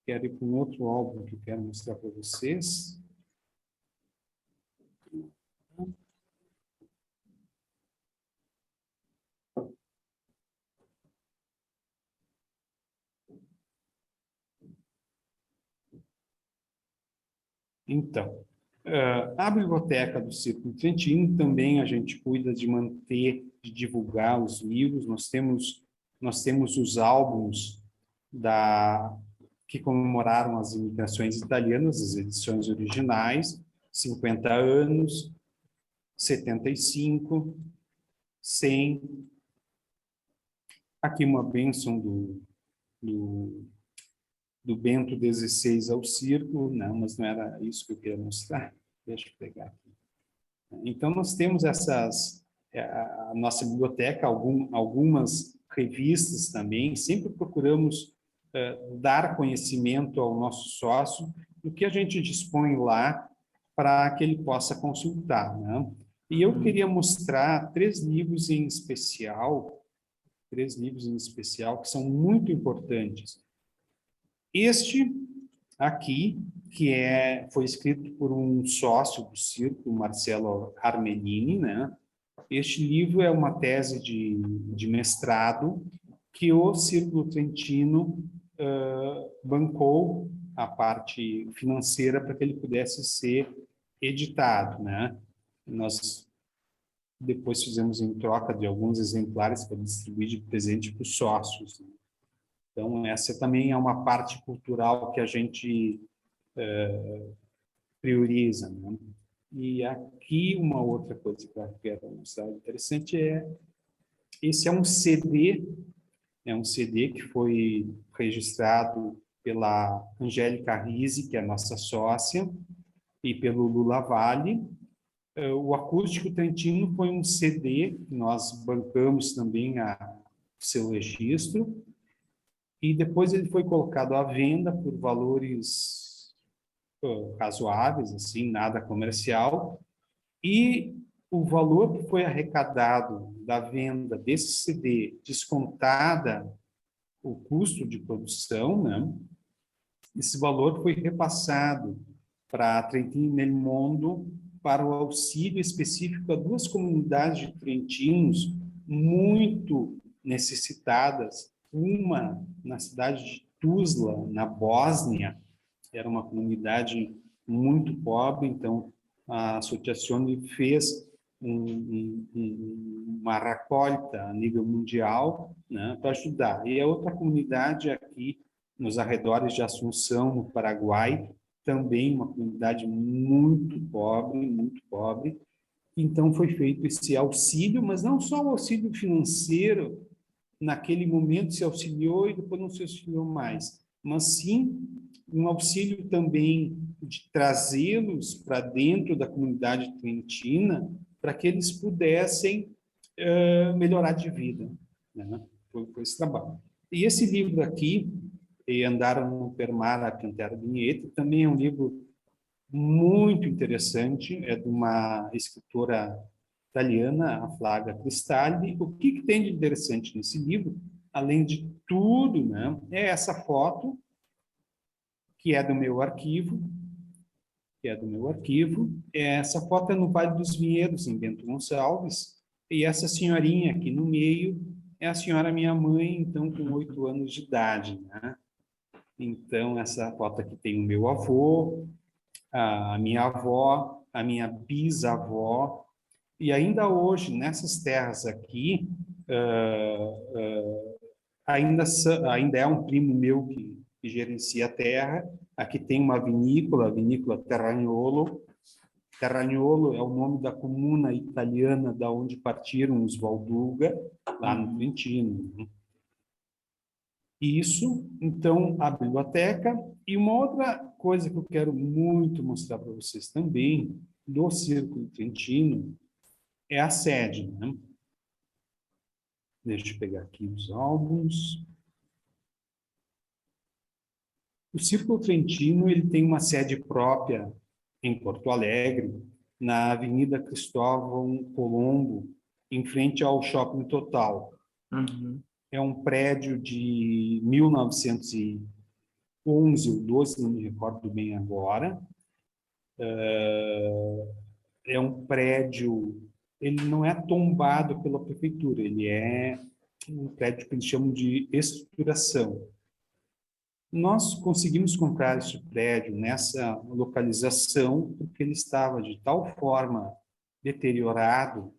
Quero ir para um outro álbum que eu quero mostrar para vocês. Então, a biblioteca do Círculo Trentino também a gente cuida de manter, de divulgar os livros. Nós temos os álbuns que comemoraram as imigrações italianas, as edições originais, 50 anos, 75, 100. Aqui uma bênção do Bento XVI ao Círculo, não, mas não era isso que eu queria mostrar. Deixa eu pegar aqui. Então, nós temos a nossa biblioteca, algumas revistas também, sempre procuramos dar conhecimento ao nosso sócio do que a gente dispõe lá para que ele possa consultar, né? E eu queria mostrar três livros em especial que são muito importantes. Este aqui, que foi escrito por um sócio do Círculo, Marcelo Armelini, né? Este livro é uma tese de mestrado que o Círculo Trentino bancou a parte financeira para que ele pudesse ser editado, né? Nós depois fizemos em troca de alguns exemplares para distribuir de presente para os sócios, né? Então, essa também é uma parte cultural que a gente prioriza, né? E aqui uma outra coisa que eu quero mostrar interessante esse é um CD que foi registrado pela Angélica Rizzi, que é nossa sócia, e pelo Lula Vale. O Acústico Trentino foi um CD que nós bancamos também o seu registro, e depois ele foi colocado à venda por valores razoáveis, assim, nada comercial, e o valor que foi arrecadado da venda desse CD, descontada o custo de produção, né? Esse valor foi repassado para Trentino nel Mondo para o auxílio específico a duas comunidades de trentinos muito necessitadas, uma na cidade de Tuzla, na Bósnia, era uma comunidade muito pobre, então a associação fez uma recolta a nível mundial, né, para ajudar. E a outra comunidade aqui, nos arredores de Assunção, no Paraguai, também uma comunidade muito pobre. Então foi feito esse auxílio, mas não só o auxílio financeiro, naquele momento se auxiliou e depois não se auxiliou mais, mas sim um auxílio também de trazê-los para dentro da comunidade trentina para que eles pudessem melhorar de vida, né? foi esse trabalho. E esse livro aqui, Andaram per mare a cantare vigneti, também é um livro muito interessante, é de uma escritora italiana, a Flávia Cristalli. O que tem de interessante nesse livro, além de tudo, né, é essa foto, que é do meu arquivo, Essa foto é no Vale dos Vinhedos, em Bento Gonçalves, e essa senhorinha aqui no meio é a senhora minha mãe, então, com 8 anos de idade, né? Então, essa foto aqui tem o meu avô, a minha avó, a minha bisavó, e ainda hoje, nessas terras aqui, ainda é um primo meu que gerencia a terra. Aqui tem uma vinícola, a vinícola Terragnolo. Terragnolo é o nome da comuna italiana da onde partiram os Valduga, lá no Trentino. Isso, então, a biblioteca. E uma outra coisa que eu quero muito mostrar para vocês também, do Círculo Trentino, é a sede, né? Deixa eu pegar aqui os álbuns. O Círculo Trentino, ele tem uma sede própria em Porto Alegre, na Avenida Cristóvão Colombo, em frente ao Shopping Total. Uhum. É um prédio de 1911 ou 12, não me recordo bem agora. É um prédio, ele não é tombado pela prefeitura, ele é um prédio que eles chamam de estruturação. Nós conseguimos comprar esse prédio nessa localização porque ele estava de tal forma deteriorado,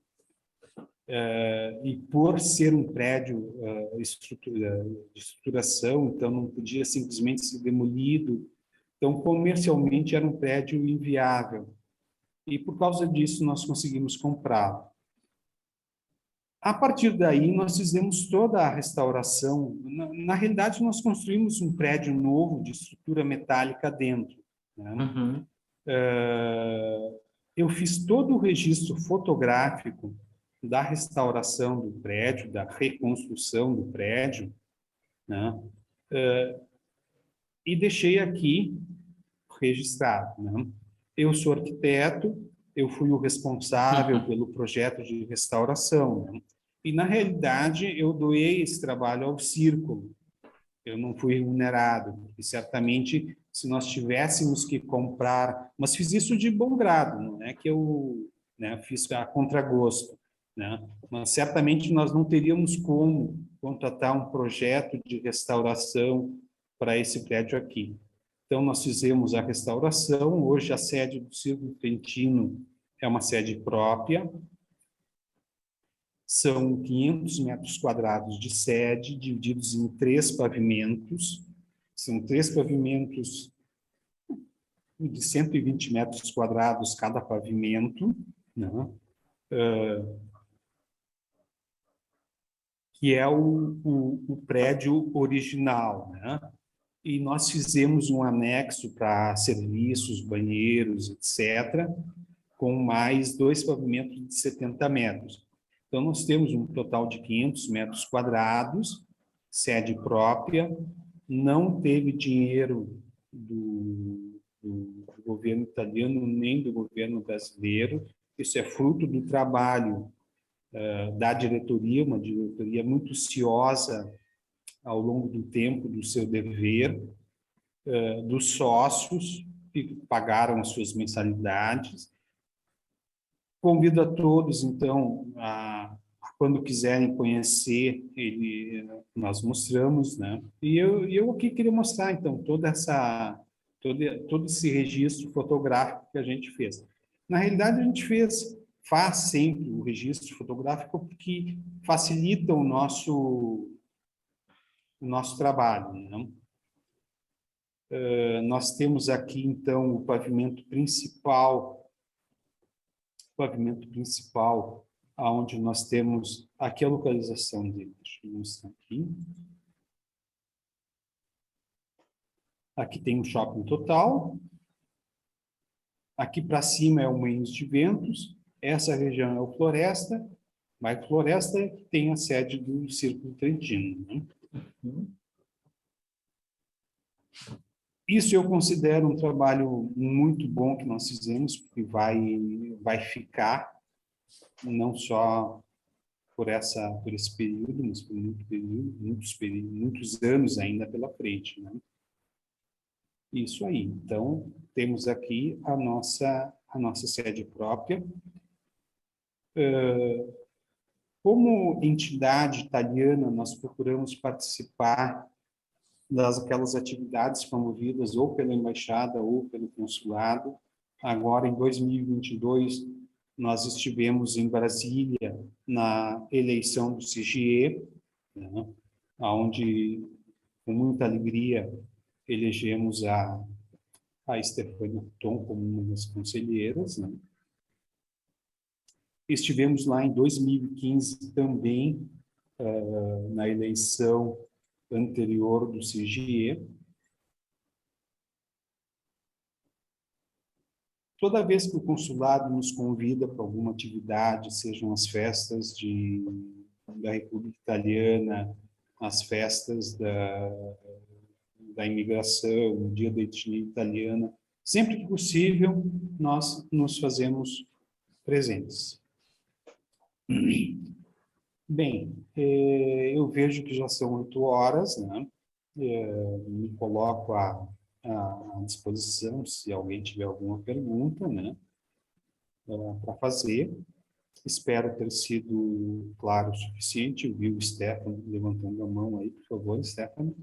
e por ser um prédio de estruturação, então não podia simplesmente ser demolido. Então, comercialmente, era um prédio inviável. E, por causa disso, nós conseguimos comprá-lo. A partir daí, nós fizemos toda a restauração. Na realidade, nós construímos um prédio novo de estrutura metálica dentro, né? Uhum. Eu fiz todo o registro fotográfico da restauração do prédio, da reconstrução do prédio, né? E deixei aqui registrado, né? Eu sou arquiteto, eu fui o responsável pelo projeto de restauração, né? E, na realidade, eu doei esse trabalho ao Círculo. Eu não fui remunerado, porque certamente, se nós tivéssemos que comprar... Mas fiz isso de bom grado, não é que eu, né, fiz a contragosto, né? Mas certamente nós não teríamos como contratar um projeto de restauração para esse prédio aqui. Então, nós fizemos a restauração. Hoje, a sede do Círculo Trentino é uma sede própria. São 500 metros quadrados de sede, divididos em 3 pavimentos. São 3 pavimentos de 120 metros quadrados cada pavimento, né? Que é o prédio original, né? E nós fizemos um anexo para serviços, banheiros, etc., com mais 2 pavimentos de 70 metros. Então, nós temos um total de 500 metros quadrados, sede própria, não teve dinheiro do governo italiano nem do governo brasileiro. Isso é fruto do trabalho da diretoria, uma diretoria muito ciosa ao longo do tempo do seu dever, dos sócios que pagaram as suas mensalidades. Convido a todos, então, quando quiserem conhecer, nós mostramos, né? E eu aqui queria mostrar, então, todo esse registro fotográfico que a gente fez. Na realidade, a gente faz sempre o registro fotográfico porque facilita o nosso trabalho, né? Nós temos aqui, então, o pavimento principal, onde nós temos aqui a localização dele. Deixa eu mostrar aqui. Aqui tem um Shopping Total. Aqui para cima é o Moinhos de Ventos. Essa região é o Floresta. Bairro Floresta que tem a sede do Círculo Trentino, né? Isso eu considero um trabalho muito bom que nós fizemos, porque vai ficar não só por esse período, mas por muitos anos ainda pela frente, né? Isso aí. Então, temos aqui a nossa sede própria. Como entidade italiana, nós procuramos participar aquelas atividades promovidas ou pela embaixada ou pelo consulado. Agora, em 2022, nós estivemos em Brasília na eleição do CGE, né, onde, com muita alegria, elegemos a Stefânia Puton como uma das conselheiras, né? Estivemos lá em 2015 também, na eleição anterior do CGE. Toda vez que o consulado nos convida para alguma atividade, sejam as festas da República Italiana, as festas da imigração, o dia da etnia italiana, sempre que possível, nós nos fazemos presentes. Bem, eu vejo que já são 8 horas, né? Me coloco à disposição se alguém tiver alguma pergunta, né? Para fazer. Espero ter sido claro o suficiente. Eu vi o Stefano levantando a mão aí, por favor, Stefano.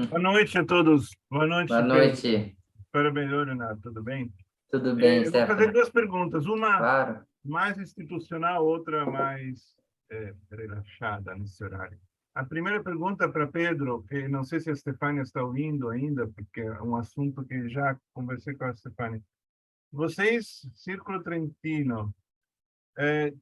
Boa noite a todos. Boa noite. Boa noite. Parabéns, Leonardo. Tudo bem? Tudo bem, Eu vou fazer Stefano? 2 perguntas. Uma Claro. mais institucional, outra mais relaxada nesse horário. A primeira pergunta para Pedro, que não sei se a Stefânia está ouvindo ainda, porque é um assunto que já conversei com a Stefânia. Vocês, Círculo Trentino,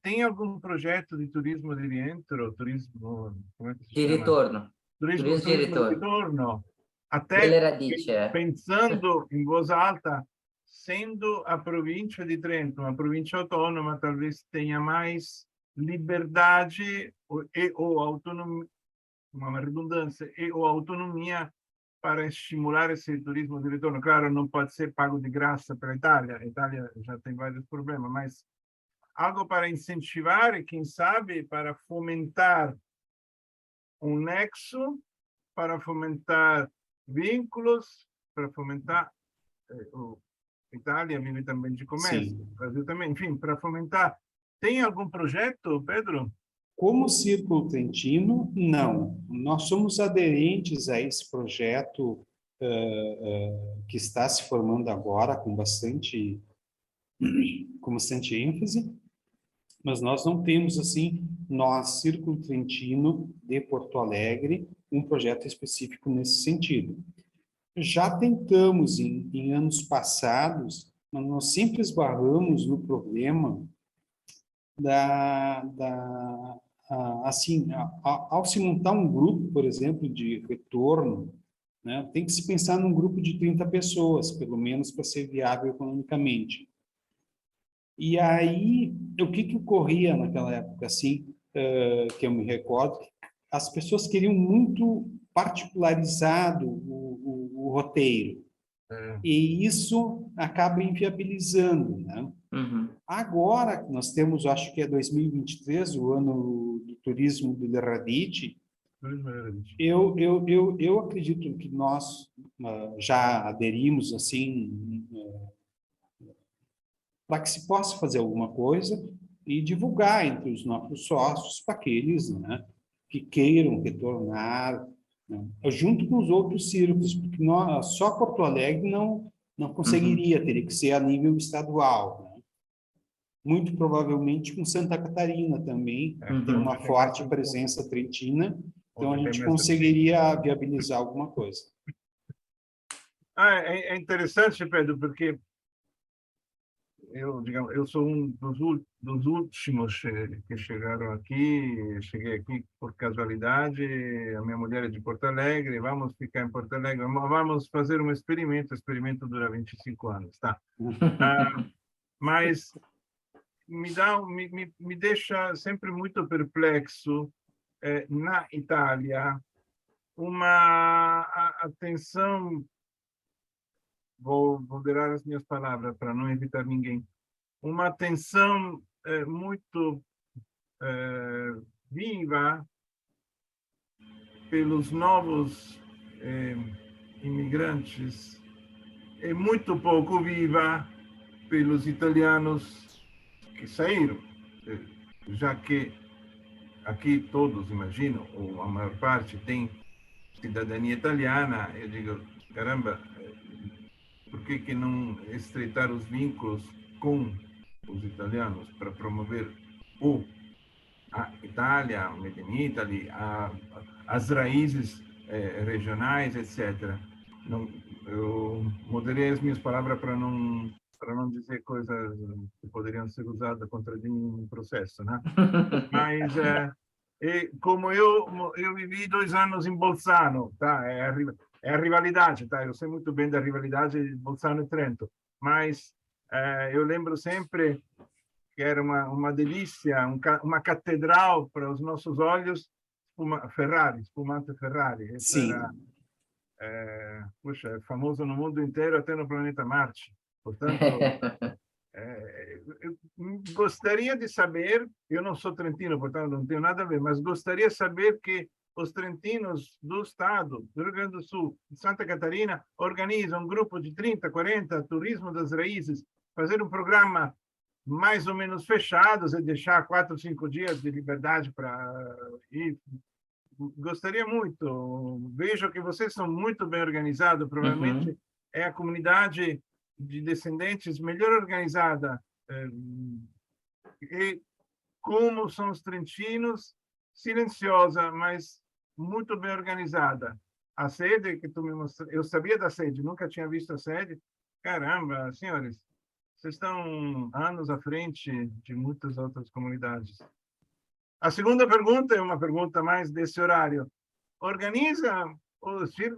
tem algum projeto de turismo de rientro, turismo, como é que se De chama? retorno. Turismo de de retorno. retorno. Até Beleradice, pensando em voz alta, sendo a província de Trento uma província autônoma, talvez tenha mais liberdade ou autonomia, uma redundância, ou autonomia para estimular esse turismo de retorno. Claro, não pode ser pago de graça pela Itália, a Itália já tem vários problemas, mas algo para incentivar e, quem sabe, para fomentar um nexo, para fomentar vínculos, para fomentar a Itália vive também de comércio, o Brasil também, enfim, para fomentar. Tem algum projeto, Pedro? Como Círculo Trentino, não. Nós somos aderentes a esse projeto que está se formando agora com bastante ênfase, mas nós não temos, assim, nós, Círculo Trentino de Porto Alegre, um projeto específico nesse sentido. Já tentamos em anos passados, mas nós sempre esbarramos no problema assim, ao se montar um grupo, por exemplo, de retorno, né, tem que se pensar num grupo de 30 pessoas, pelo menos, para ser viável economicamente. E aí, o que ocorria naquela época, assim, que eu me recordo, as pessoas queriam muito particularizado o roteiro. E isso acaba inviabilizando, né? Uhum. Agora, nós temos, acho que é 2023, o ano do turismo do Lerradite, eu acredito que nós já aderimos, assim, para que se possa fazer alguma coisa e divulgar entre os nossos sócios para aqueles, né, que queiram retornar, né, junto com os outros círculos, porque só Porto Alegre não conseguiria, teria que ser a nível estadual, né? Muito provavelmente com Santa Catarina também, tem uma forte presença trentina, então a gente conseguiria viabilizar alguma coisa. É interessante, Pedro, porque eu sou um dos últimos que chegaram aqui. Cheguei aqui por casualidade. A minha mulher é de Porto Alegre. Vamos ficar em Porto Alegre. Vamos fazer um experimento. O experimento dura 25 anos, tá? Mas me deixa sempre muito perplexo na Itália uma atenção, vou moderar as minhas palavras para não evitar ninguém, uma atenção muito viva pelos novos imigrantes e muito pouco viva pelos italianos que saíram, já que aqui todos, imagino, ou a maior parte tem cidadania italiana. Eu digo, caramba, por que não estreitar os vínculos com os italianos para promover a Itália, o Made in Italy, as raízes regionais, etc. Eu moderei as minhas palavras para não dizer coisas que poderiam ser usadas contra mim no processo, né? Mas como eu vivi 2 anos em Bolzano, tá? É a rivalidade, tá? Eu sei muito bem da rivalidade de Bolzano e Trento, mas eu lembro sempre que era uma delícia, uma catedral para os nossos olhos, espumante Ferrari. Isso Sim. era, puxa, é famoso no mundo inteiro, até no planeta Marte. Portanto, eu gostaria de saber, eu não sou trentino, portanto não tenho nada a ver, mas gostaria de saber que os trentinos do estado, do Rio Grande do Sul, de Santa Catarina, organizam um grupo de 30, 40, turismo das raízes, fazer um programa mais ou menos fechado, e deixar 4, 5 dias de liberdade para ir. Gostaria muito. Vejo que vocês são muito bem organizados, provavelmente é a comunidade de descendentes melhor organizada. E como são os trentinos, silenciosa, mas muito bem organizada. A sede que tu me mostrou, eu sabia da sede, nunca tinha visto a sede. Caramba, senhores, vocês estão anos à frente de muitas outras comunidades. A segunda pergunta é uma pergunta mais desse horário. O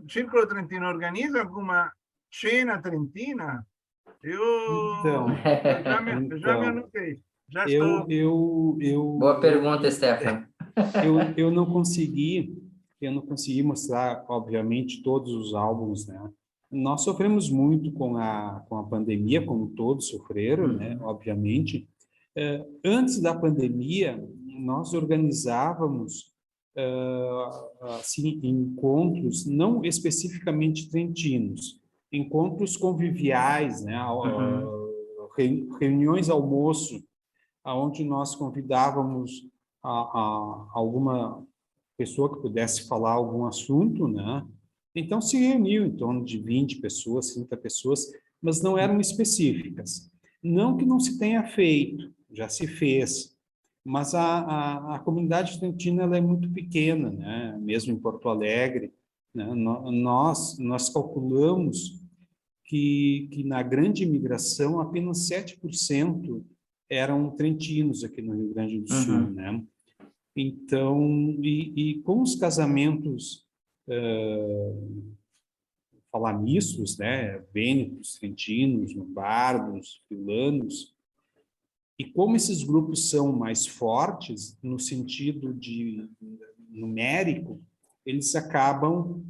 Círculo Trentino organiza alguma cena trentina? Então, Já me anotei. Já eu, estou... Boa pergunta, Stefano. Eu não consegui mostrar, obviamente, todos os álbuns, né? Nós sofremos muito com a pandemia, como todos sofreram, né? Obviamente. Antes da pandemia, nós organizávamos assim, encontros, não especificamente trentinos, encontros conviviais, né? Reuniões almoço, onde nós convidávamos alguma pessoa que pudesse falar algum assunto, né? Então, se reuniu em torno de 20 pessoas, 30 pessoas, mas não eram específicas. Não que não se tenha feito, já se fez, mas a comunidade trentina ela é muito pequena, né? Mesmo em Porto Alegre, né? Nós calculamos que na grande imigração apenas 7% eram trentinos aqui no Rio Grande do Sul, né? Então, e com os casamentos falamissos, né? Vênetos, trentinos, lombardos, friulanos, e como esses grupos são mais fortes no sentido de numérico, eles acabam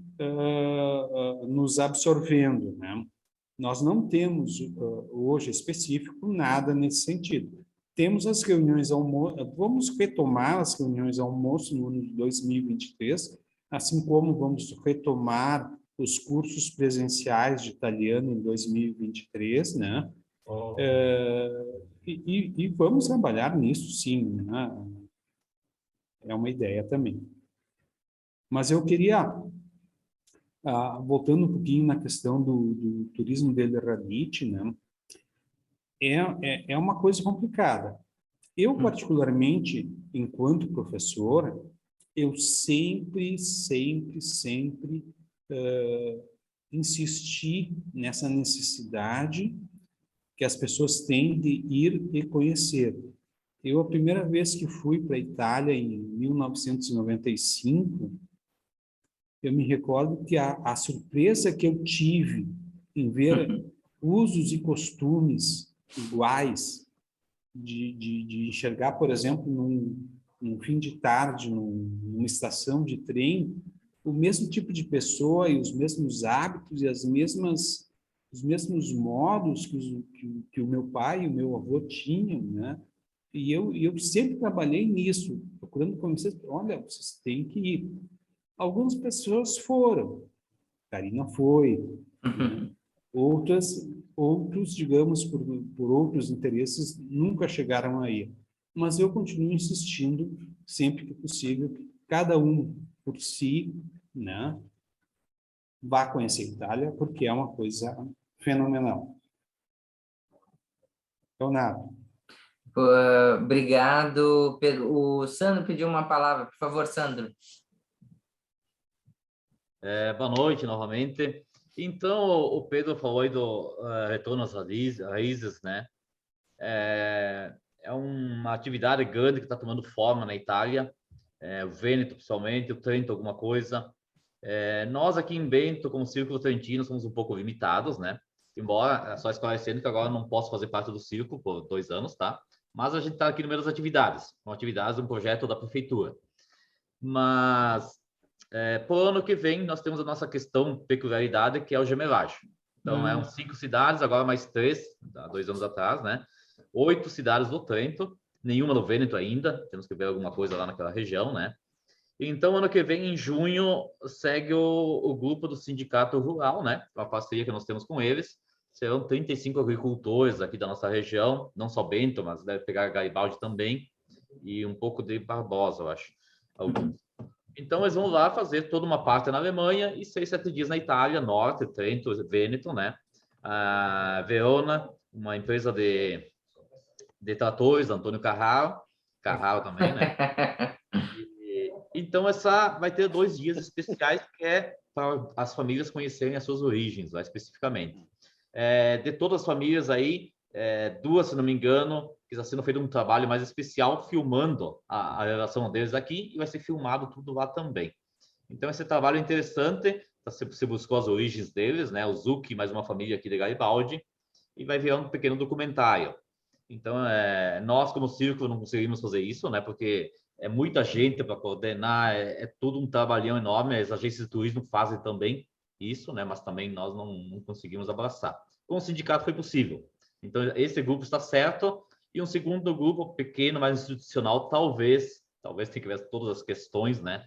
nos absorvendo, né? Nós não temos hoje específico nada nesse sentido. Temos as reuniões almoço, vamos retomar as reuniões almoço no ano de 2023, assim como vamos retomar os cursos presenciais de italiano em 2023, né? E vamos trabalhar nisso, sim, né? É uma ideia também. Mas eu queria, voltando um pouquinho na questão do turismo del Radicchi, né? É uma coisa complicada. Eu, particularmente, enquanto professor, eu sempre insisti nessa necessidade que as pessoas têm de ir e conhecer. Eu, a primeira vez que fui para a Itália, em 1995, eu me recordo que a surpresa que eu tive em ver usos e costumes iguais de enxergar, por exemplo, num fim de tarde, numa estação de trem, o mesmo tipo de pessoa e os mesmos hábitos e os mesmos modos que o meu pai e o meu avô tinham, né? E eu sempre trabalhei nisso, procurando convencer, olha, vocês têm que ir. Algumas pessoas foram, Karina foi, né? Outros, digamos, por outros interesses, nunca chegaram aí. Mas eu continuo insistindo, sempre que possível, que cada um por si, né, vá conhecer a Itália, porque é uma coisa fenomenal. Leonardo. Obrigado, Pedro. O Sandro pediu uma palavra. Por favor, Sandro. Boa noite, novamente. Então, o Pedro falou aí do retorno às raízes, né? É uma atividade grande que está tomando forma na Itália, o Vêneto, principalmente, o Trento, alguma coisa. Nós aqui em Bento, como Círculo Trentino, somos um pouco limitados, né? Embora, só esclarecendo que agora não posso fazer parte do Círculo por 2 anos, tá? Mas a gente está aqui no meio das atividades, são atividades de um projeto da Prefeitura. Mas, por ano que vem, nós temos a nossa questão, peculiaridade, que é o gemelagem. Então, 5 cidades, agora mais 3, há 2 anos atrás, né? 8 cidades do Trento, nenhuma no Vêneto ainda, temos que ver alguma coisa lá naquela região, né? Então, ano que vem, em junho, segue o grupo do Sindicato Rural, né? A parceria que nós temos com eles. Serão 35 agricultores aqui da nossa região, não só Bento, mas deve pegar Garibaldi também, e um pouco de Barbosa, eu acho. Alguns. Então, eles vão lá fazer toda uma parte na Alemanha e 6, 7 dias na Itália, Norte, Trento, Vêneto, né? A Verona, uma empresa de tratores, Antônio Carraro também, né? Então, essa vai ter 2 dias especiais, que é para as famílias conhecerem as suas origens, lá especificamente. De todas as famílias aí, 2, se não me engano, que está sendo feito um trabalho mais especial, filmando a relação deles aqui, e vai ser filmado tudo lá também. Então, esse trabalho é interessante, você buscou as origens deles, né? O Zucchi, mais uma família aqui de Garibaldi, e vai virar um pequeno documentário. Então, nós, como Círculo, não conseguimos fazer isso, né? Porque é muita gente para coordenar, é tudo um trabalhão enorme. As agências de turismo fazem também isso, né? Mas também nós não conseguimos abraçar. Com o sindicato foi possível. Então, esse grupo está certo. E um segundo grupo, pequeno, mais institucional, talvez tenha que ver todas as questões, né?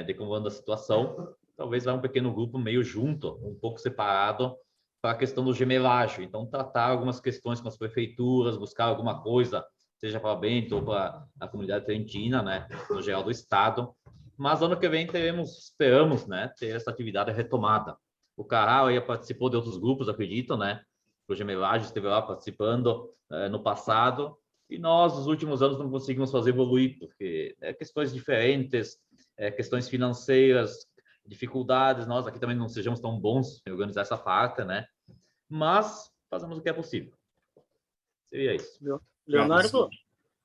De como anda a situação. Talvez vai um pequeno grupo meio junto, um pouco separado, para a questão do gemelagem. Então, tratar algumas questões com as prefeituras, buscar alguma coisa, seja para Bento ou para a comunidade trentina, né, no geral do estado. Mas ano que vem esperamos, né, ter essa atividade retomada. O Carral aí participou de outros grupos, acredito, né? O gemelagem esteve lá participando no passado, e nós, nos últimos anos, não conseguimos fazer evoluir, porque questões diferentes, questões financeiras, dificuldades, nós aqui também não sejamos tão bons em organizar essa parte, né? Mas fazemos o que é possível. Seria isso. Leonardo?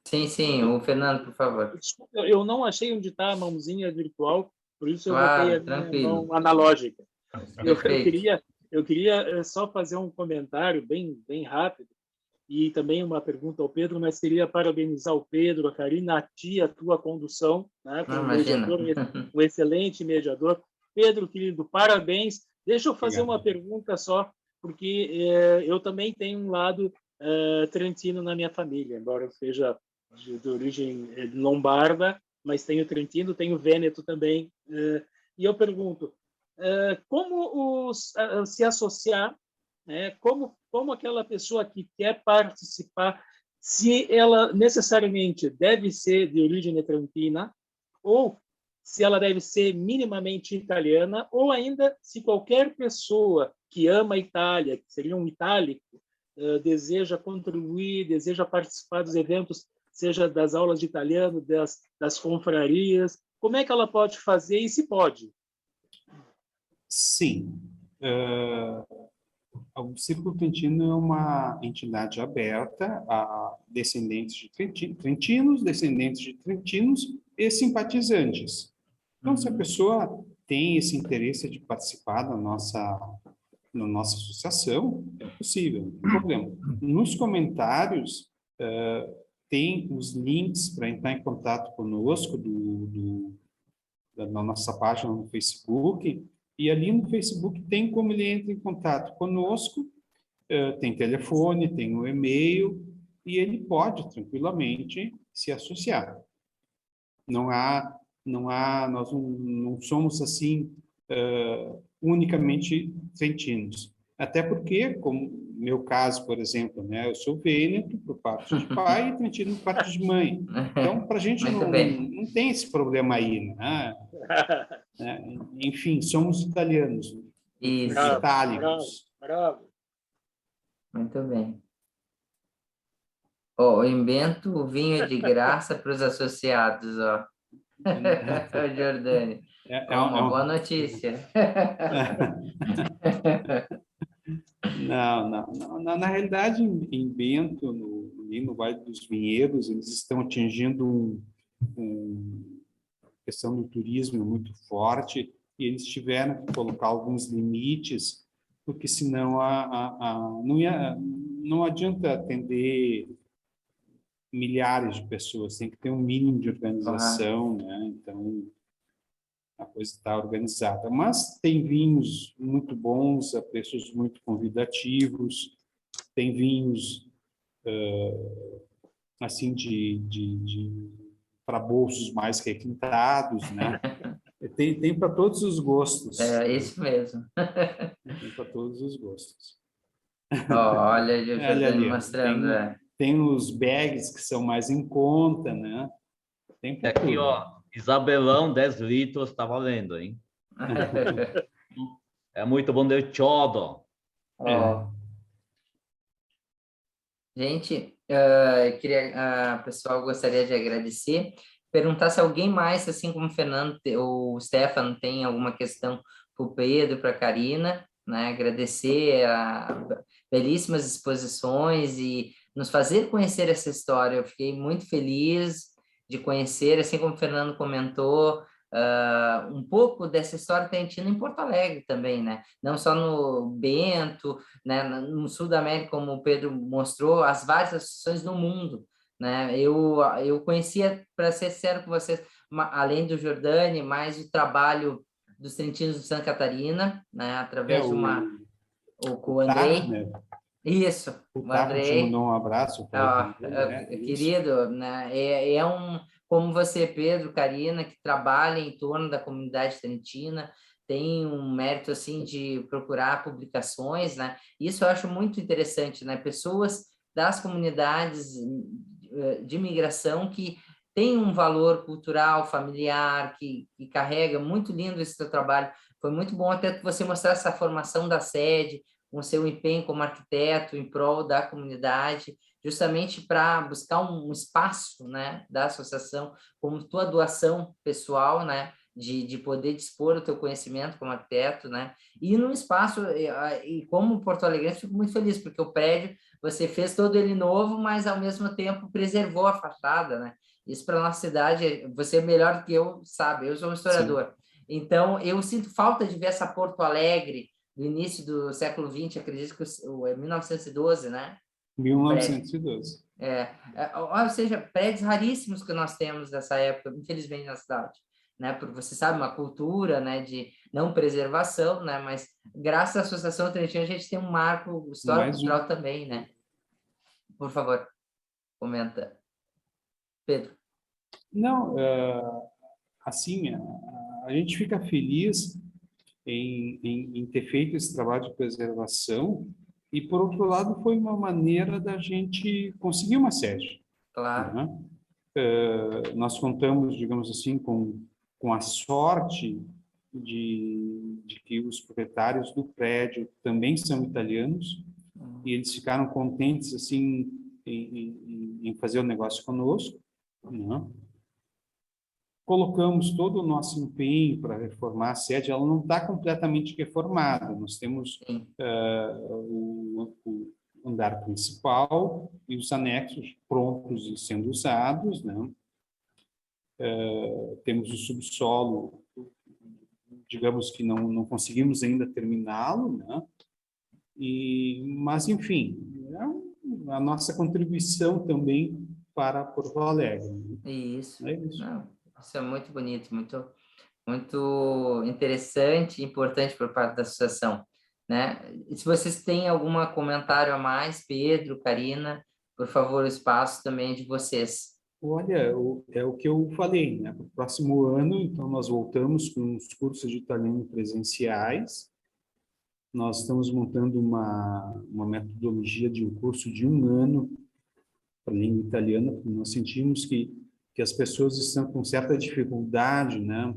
Sim, o Fernando, por favor. Desculpa, eu não achei onde está a mãozinha virtual, por isso eu Claro, botei a minha mão analógica. Eu queria só fazer um comentário bem rápido, e também uma pergunta ao Pedro, mas queria parabenizar o Pedro, a Karina, a ti, a tua condução, né, como mediador, um excelente mediador. Pedro, querido, parabéns. Deixa eu fazer uma pergunta só, porque eu também tenho um lado trentino na minha família, embora eu seja de origem lombarda, mas tenho trentino, tenho vêneto também. E eu pergunto, como se associar, né, como aquela pessoa que quer participar, se ela necessariamente deve ser de origem trentina, ou se ela deve ser minimamente italiana, ou ainda se qualquer pessoa que ama a Itália, que seria um itálico, deseja contribuir, deseja participar dos eventos, seja das aulas de italiano, das confrarias, como é que ela pode fazer e se pode? Sim. O Círculo Trentino é uma entidade aberta a descendentes de trentinos, descendentes de trentinos e simpatizantes. Então, se a pessoa tem esse interesse de participar da nossa associação, é possível, não tem problema. Nos comentários, tem os links para entrar em contato conosco da nossa página no Facebook, e ali no Facebook tem como ele entra em contato conosco, tem telefone, tem o e-mail, e ele pode tranquilamente se associar. Nós não somos assim unicamente trentinos. Até porque, como meu caso, por exemplo, né, eu sou vêneto por parte de pai e trentino por parte de mãe. Então, para a gente não tem esse problema aí, né? Enfim, somos italianos, itálicos. Bravo. Muito bem. Ó, em Bento, o vinho é de graça para os associados, ó. Jordânia. É uma boa notícia. Não. Na realidade, em Bento, no Vale dos Vinhedos, eles estão atingindo uma questão do turismo muito forte, e eles tiveram que colocar alguns limites, porque senão não adianta atender milhares de pessoas, tem que ter um mínimo de organização, né? Então, a coisa está organizada. Mas tem vinhos muito bons, a preços muito convidativos, tem vinhos, assim, para bolsos mais requintados, né? Tem para todos os gostos. É isso mesmo. Tem para todos os gostos. Olha, o Jordânia mostrando. Tem os bags que são mais em conta, né? Tem para aqui, tudo. ó, Isabelão, 10 litros, tá valendo, hein? É muito bom de chodo. Gente, pessoal, gostaria de agradecer. Perguntar se alguém mais, assim como o Fernando ou o Stefano, tem alguma questão para o Pedro, para a Karina, né? Agradecer belíssimas exposições e nos fazer conhecer essa história. Eu fiquei muito feliz de conhecer, assim como o Fernando comentou, um pouco dessa história trentina em Porto Alegre também, né? Não só no Bento, né? No sul da América, como o Pedro mostrou, as várias associações no mundo, né? Eu conhecia, para ser sincero com vocês, além do Jordânia, mais o trabalho dos trentinos de Santa Catarina, né? Através de com o Andrei. Né? Isso, o Andrei te mandou um abraço. Querido, né? Como você, Pedro, Karina, que trabalha em torno da comunidade trentina, tem um mérito assim de procurar publicações, né? Isso eu acho muito interessante, né? Pessoas das comunidades de imigração que têm um valor cultural, familiar, que carrega. Muito lindo esse seu trabalho. Foi muito bom até que você mostrar essa formação da sede, com seu empenho como arquiteto em prol da comunidade, justamente para buscar um espaço, né, da associação, como tua doação pessoal, né, de poder dispor o teu conhecimento como arquiteto, né, e num espaço, e como Porto Alegre, fico muito feliz, porque o prédio, você fez todo ele novo, mas ao mesmo tempo preservou a fachada, né, isso para nossa cidade, você é melhor do que eu, sabe, eu sou um historiador. Sim. Então, eu sinto falta de ver essa Porto Alegre no início do século XX, acredito que é 1912, né? 1912. Ou seja, prédios raríssimos que nós temos dessa época, infelizmente, na cidade, né? Porque você sabe, uma cultura, né, de não preservação, né? Mas graças à Associação Trentina, a gente tem um marco histórico-cultural também, né? Por favor, comenta. Pedro. Não, assim, a gente fica feliz em ter feito esse trabalho de preservação, e, por outro lado, foi uma maneira da gente conseguir uma sede. Claro. Né? Nós contamos, digamos assim, com a sorte de que os proprietários do prédio também são italianos, e eles ficaram contentes assim em fazer o negócio conosco, né? Colocamos todo o nosso empenho para reformar a sede. Ela não está completamente reformada. Nós temos o andar principal e os anexos prontos e sendo usados, né? Temos o subsolo, digamos que não conseguimos ainda terminá-lo, né? Mas, enfim, a nossa contribuição também para Porto Alegre. Isso. É isso. Não, isso é muito bonito, muito interessante e importante por parte da associação, né? E se vocês têm algum comentário a mais, Pedro, Karina, por favor, o espaço também é de vocês. Olha, é o que eu falei, né? Para o próximo ano, então, nós voltamos com os cursos de italiano presenciais. Nós estamos montando uma metodologia de um curso de 1 ano para a língua italiana, porque nós sentimos que as pessoas estão com certa dificuldade, né?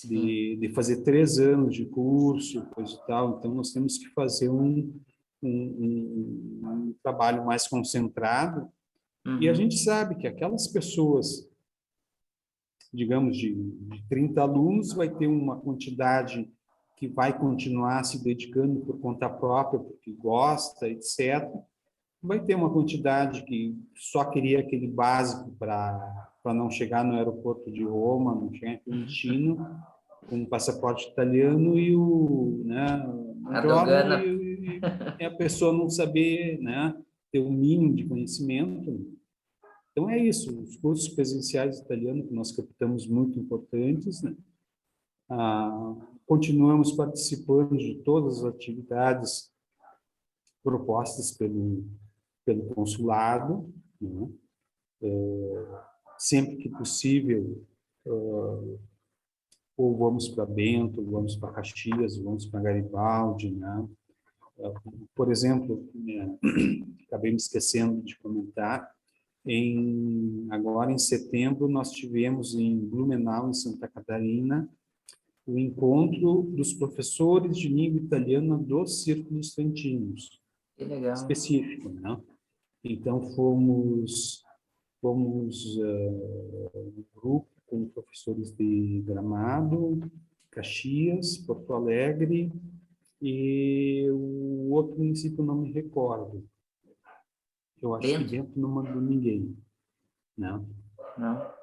De fazer 3 anos de curso, coisa e tal. Então, nós temos que fazer um trabalho mais concentrado. E a gente sabe que aquelas pessoas, digamos, de 30 alunos, vai ter uma quantidade que vai continuar se dedicando por conta própria, porque gosta, etc. Vai ter uma quantidade que só queria aquele básico para não chegar no aeroporto de Roma, não chegar em Fiumicino, com o passaporte italiano e A dogana. e a pessoa não saber, né, ter o mínimo de conhecimento. Então, é isso. Os cursos presenciais italianos que nós captamos muito importantes, né? Continuamos participando de todas as atividades propostas pelo consulado, né? Sempre que possível, ou vamos para Bento, ou vamos para Caxias, ou vamos para Garibaldi, né? Por exemplo, acabei me esquecendo de comentar, agora em setembro nós tivemos em Blumenau, em Santa Catarina, o encontro dos professores de língua italiana dos círculos trentinos. Que legal. Específico, né? Então fomos um grupo com professores de Gramado, Caxias, Porto Alegre e o outro município não me recordo. Eu acho que Bento não mandou ninguém, né? Não.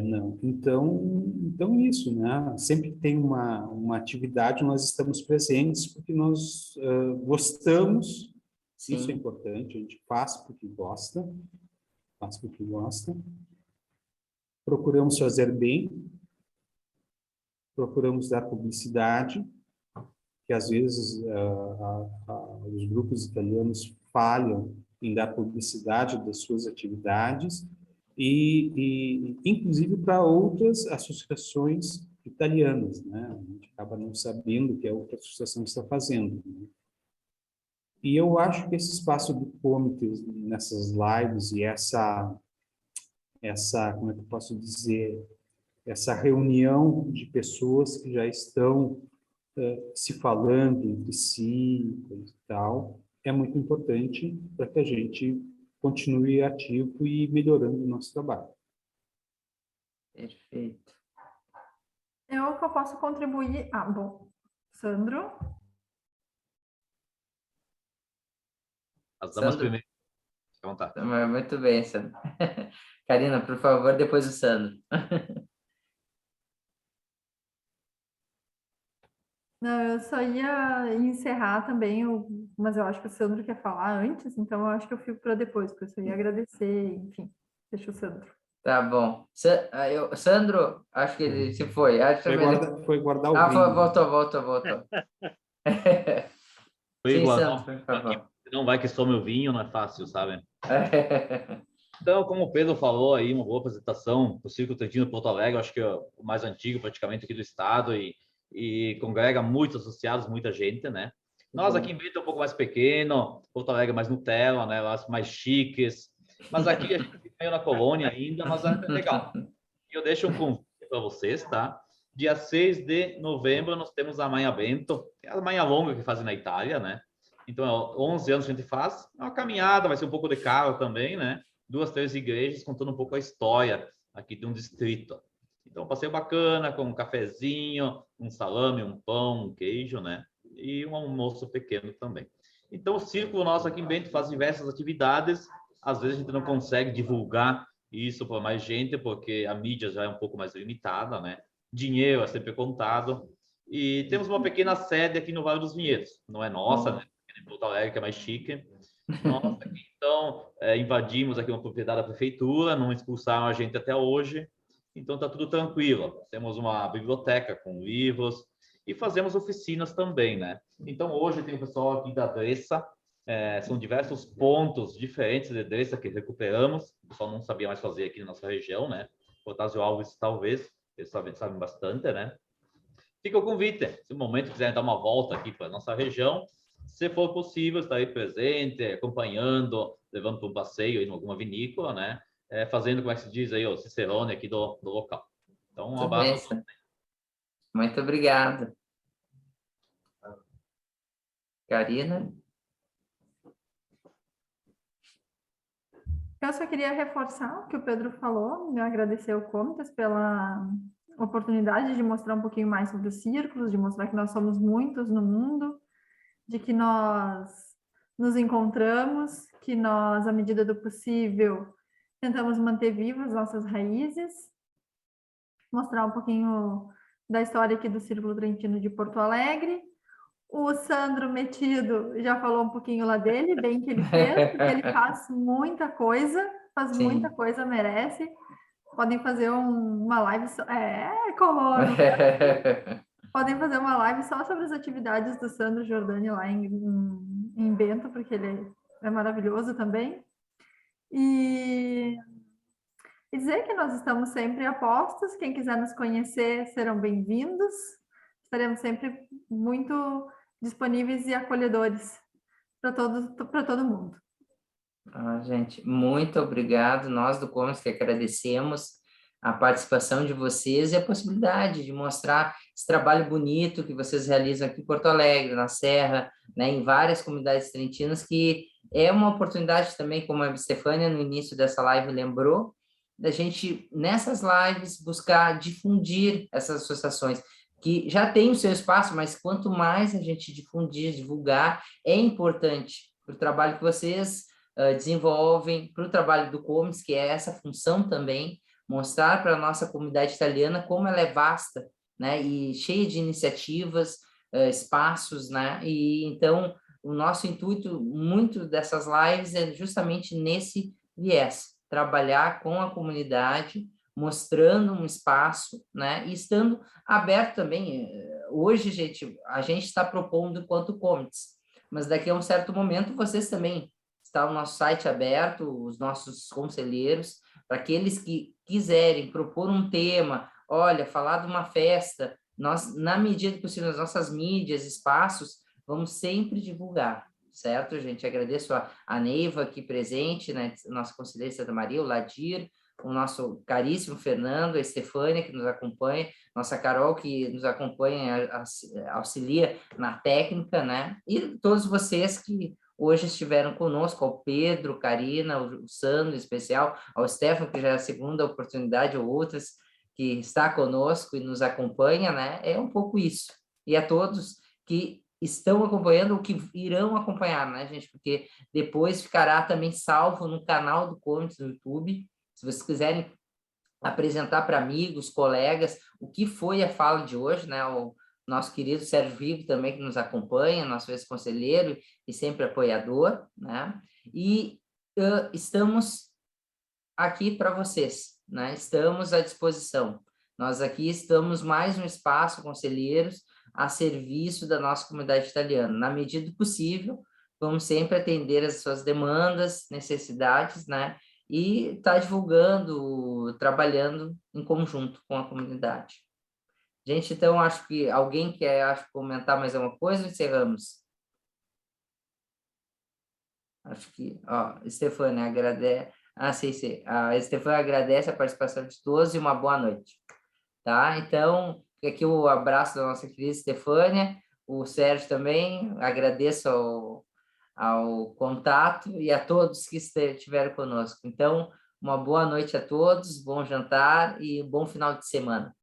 Não. Então isso, né? Sempre que tem uma atividade, nós estamos presentes porque nós gostamos. Sim. Isso é importante, a gente faz porque gosta, procuramos fazer bem, procuramos dar publicidade, que às vezes os grupos italianos falham em dar publicidade das suas atividades e inclusive para outras associações italianas, né? A gente acaba não sabendo o que a outra associação está fazendo, né? E eu acho que esse espaço do Comitês nessas lives e essa, como é que eu posso dizer, essa reunião de pessoas que já estão se falando entre si e tal, é muito importante para que a gente continue ativo e melhorando o nosso trabalho. Perfeito. Eu que eu posso contribuir... bom, Sandro? As damas Sandro. primeiro. Fica à vontade. Muito bem, Sandro. Karina, por favor, depois o Sandro. Não, eu só ia encerrar também, mas eu acho que o Sandro quer falar antes, então eu acho que eu fico para depois, porque eu só ia agradecer, enfim, deixa o Sandro. Tá bom. Sandro, acho que ele se foi. Foi guardar o vinho. Voltou. Sim, Sandro, por favor. Não vai que some o vinho, não é fácil, sabe? Então, como o Pedro falou aí, uma boa apresentação do Círculo Trentino Porto Alegre, acho que é o mais antigo praticamente aqui do estado e congrega muitos associados, muita gente, né? Nós aqui em Bento é um pouco mais pequeno, Porto Alegre mais Nutella, né? Mais chiques, mas aqui a gente fica meio na colônia ainda, mas é legal. E eu deixo um convite para vocês, tá? Dia 6 de novembro nós temos a Manhã Bento, que é a manhã longa que fazem na Itália, né? Então, 11 anos que a gente faz, é uma caminhada, vai ser um pouco de carro também, né? 2, 3 igrejas contando um pouco a história aqui de um distrito. Então, um passeio bacana, com um cafezinho, um salame, um pão, um queijo, né? E um almoço pequeno também. Então, o círculo nosso aqui em Bento faz diversas atividades. Às vezes a gente não consegue divulgar isso para mais gente, porque a mídia já é um pouco mais limitada, né? Dinheiro é sempre contado. E temos uma pequena sede aqui no Vale dos Vinhedos. Não é nossa, né? Em Porto Alegre, que é mais chique. Nós aqui, então, invadimos aqui uma propriedade da prefeitura, não expulsaram a gente até hoje, então está tudo tranquilo. Temos uma biblioteca com livros e fazemos oficinas também, né? Então, hoje tem o pessoal aqui da Dressa, são diversos pontos diferentes de Dressa que recuperamos, o pessoal não sabia mais fazer aqui na nossa região, né? Otávio Alves, talvez, eles sabem bastante, né? Fica o convite, se no momento quiserem dar uma volta aqui para a nossa região, se for possível, estar aí presente, acompanhando, levando para um passeio em alguma vinícola, né? Fazendo, como é que se diz aí, o Cicerone aqui do local. Então, um abraço. Muito obrigado. Karina? Eu só queria reforçar o que o Pedro falou, me agradecer ao Comitas pela oportunidade de mostrar um pouquinho mais sobre os círculos, de mostrar que nós somos muitos no mundo, de que nós nos encontramos, que nós, à medida do possível, tentamos manter vivas nossas raízes, mostrar um pouquinho da história aqui do Círculo Trentino de Porto Alegre. O Sandro Metido já falou um pouquinho lá dele, bem que ele fez, porque ele faz muita coisa, muita coisa, merece. Podem fazer uma live... colono! Podem fazer uma live só sobre as atividades do Sandro Giordani lá em Bento, porque ele é maravilhoso também. E dizer que nós estamos sempre a postos, quem quiser nos conhecer serão bem-vindos. Estaremos sempre muito disponíveis e acolhedores para todo mundo. Gente, muito obrigado. Nós do Comics que agradecemos a participação de vocês e a possibilidade de mostrar esse trabalho bonito que vocês realizam aqui em Porto Alegre, na Serra, né, em várias comunidades trentinas, que é uma oportunidade também, como a Stefânia no início dessa live lembrou, da gente, nessas lives, buscar difundir essas associações, que já tem o seu espaço, mas quanto mais a gente difundir, divulgar, é importante para o trabalho que vocês desenvolvem, para o trabalho do Comics, que é essa função também, mostrar para a nossa comunidade italiana como ela é vasta, né, e cheia de iniciativas, espaços, né, e então o nosso intuito, muito dessas lives, é justamente nesse viés, trabalhar com a comunidade, mostrando um espaço, né, e estando aberto também. Hoje, gente, a gente está propondo enquanto Comics, mas daqui a um certo momento vocês também, está o nosso site aberto, os nossos conselheiros, para aqueles que quiserem propor um tema, olha, falar de uma festa, nós, na medida do possível, nas nossas mídias, espaços, vamos sempre divulgar, certo, gente? Agradeço a Neiva aqui presente, né, nossa conselheira Santa Maria, o Ladir, o nosso caríssimo Fernando, a Estefânia, que nos acompanha, nossa Carol, que nos acompanha, auxilia na técnica, né? E todos vocês que hoje estiveram conosco, ao Pedro, Karina, o Sandro, em especial, ao Stefano, que já é a segunda oportunidade, ou outras, que está conosco e nos acompanha, né? É um pouco isso. E a todos que estão acompanhando ou que irão acompanhar, né, gente? Porque depois ficará também salvo no canal do Comics no YouTube. Se vocês quiserem apresentar para amigos, colegas, o que foi a fala de hoje, né? O nosso querido Sérgio Vigo também, que nos acompanha, nosso ex-conselheiro e sempre apoiador, né? E estamos aqui para vocês, né? Estamos à disposição. Nós aqui estamos mais um espaço, conselheiros, a serviço da nossa comunidade italiana. Na medida do possível, vamos sempre atender as suas demandas, necessidades, né? E estar divulgando, trabalhando em conjunto com a comunidade. Gente, então, acho que alguém quer comentar mais alguma coisa ou encerramos? Acho que, Stefânia agradece. Sim. A Stefânia agradece a participação de todos e uma boa noite. Tá? Então, aqui o abraço da nossa querida Stefânia, o Sérgio também, agradeço ao contato e a todos que estiveram conosco. Então, uma boa noite a todos, bom jantar e bom final de semana.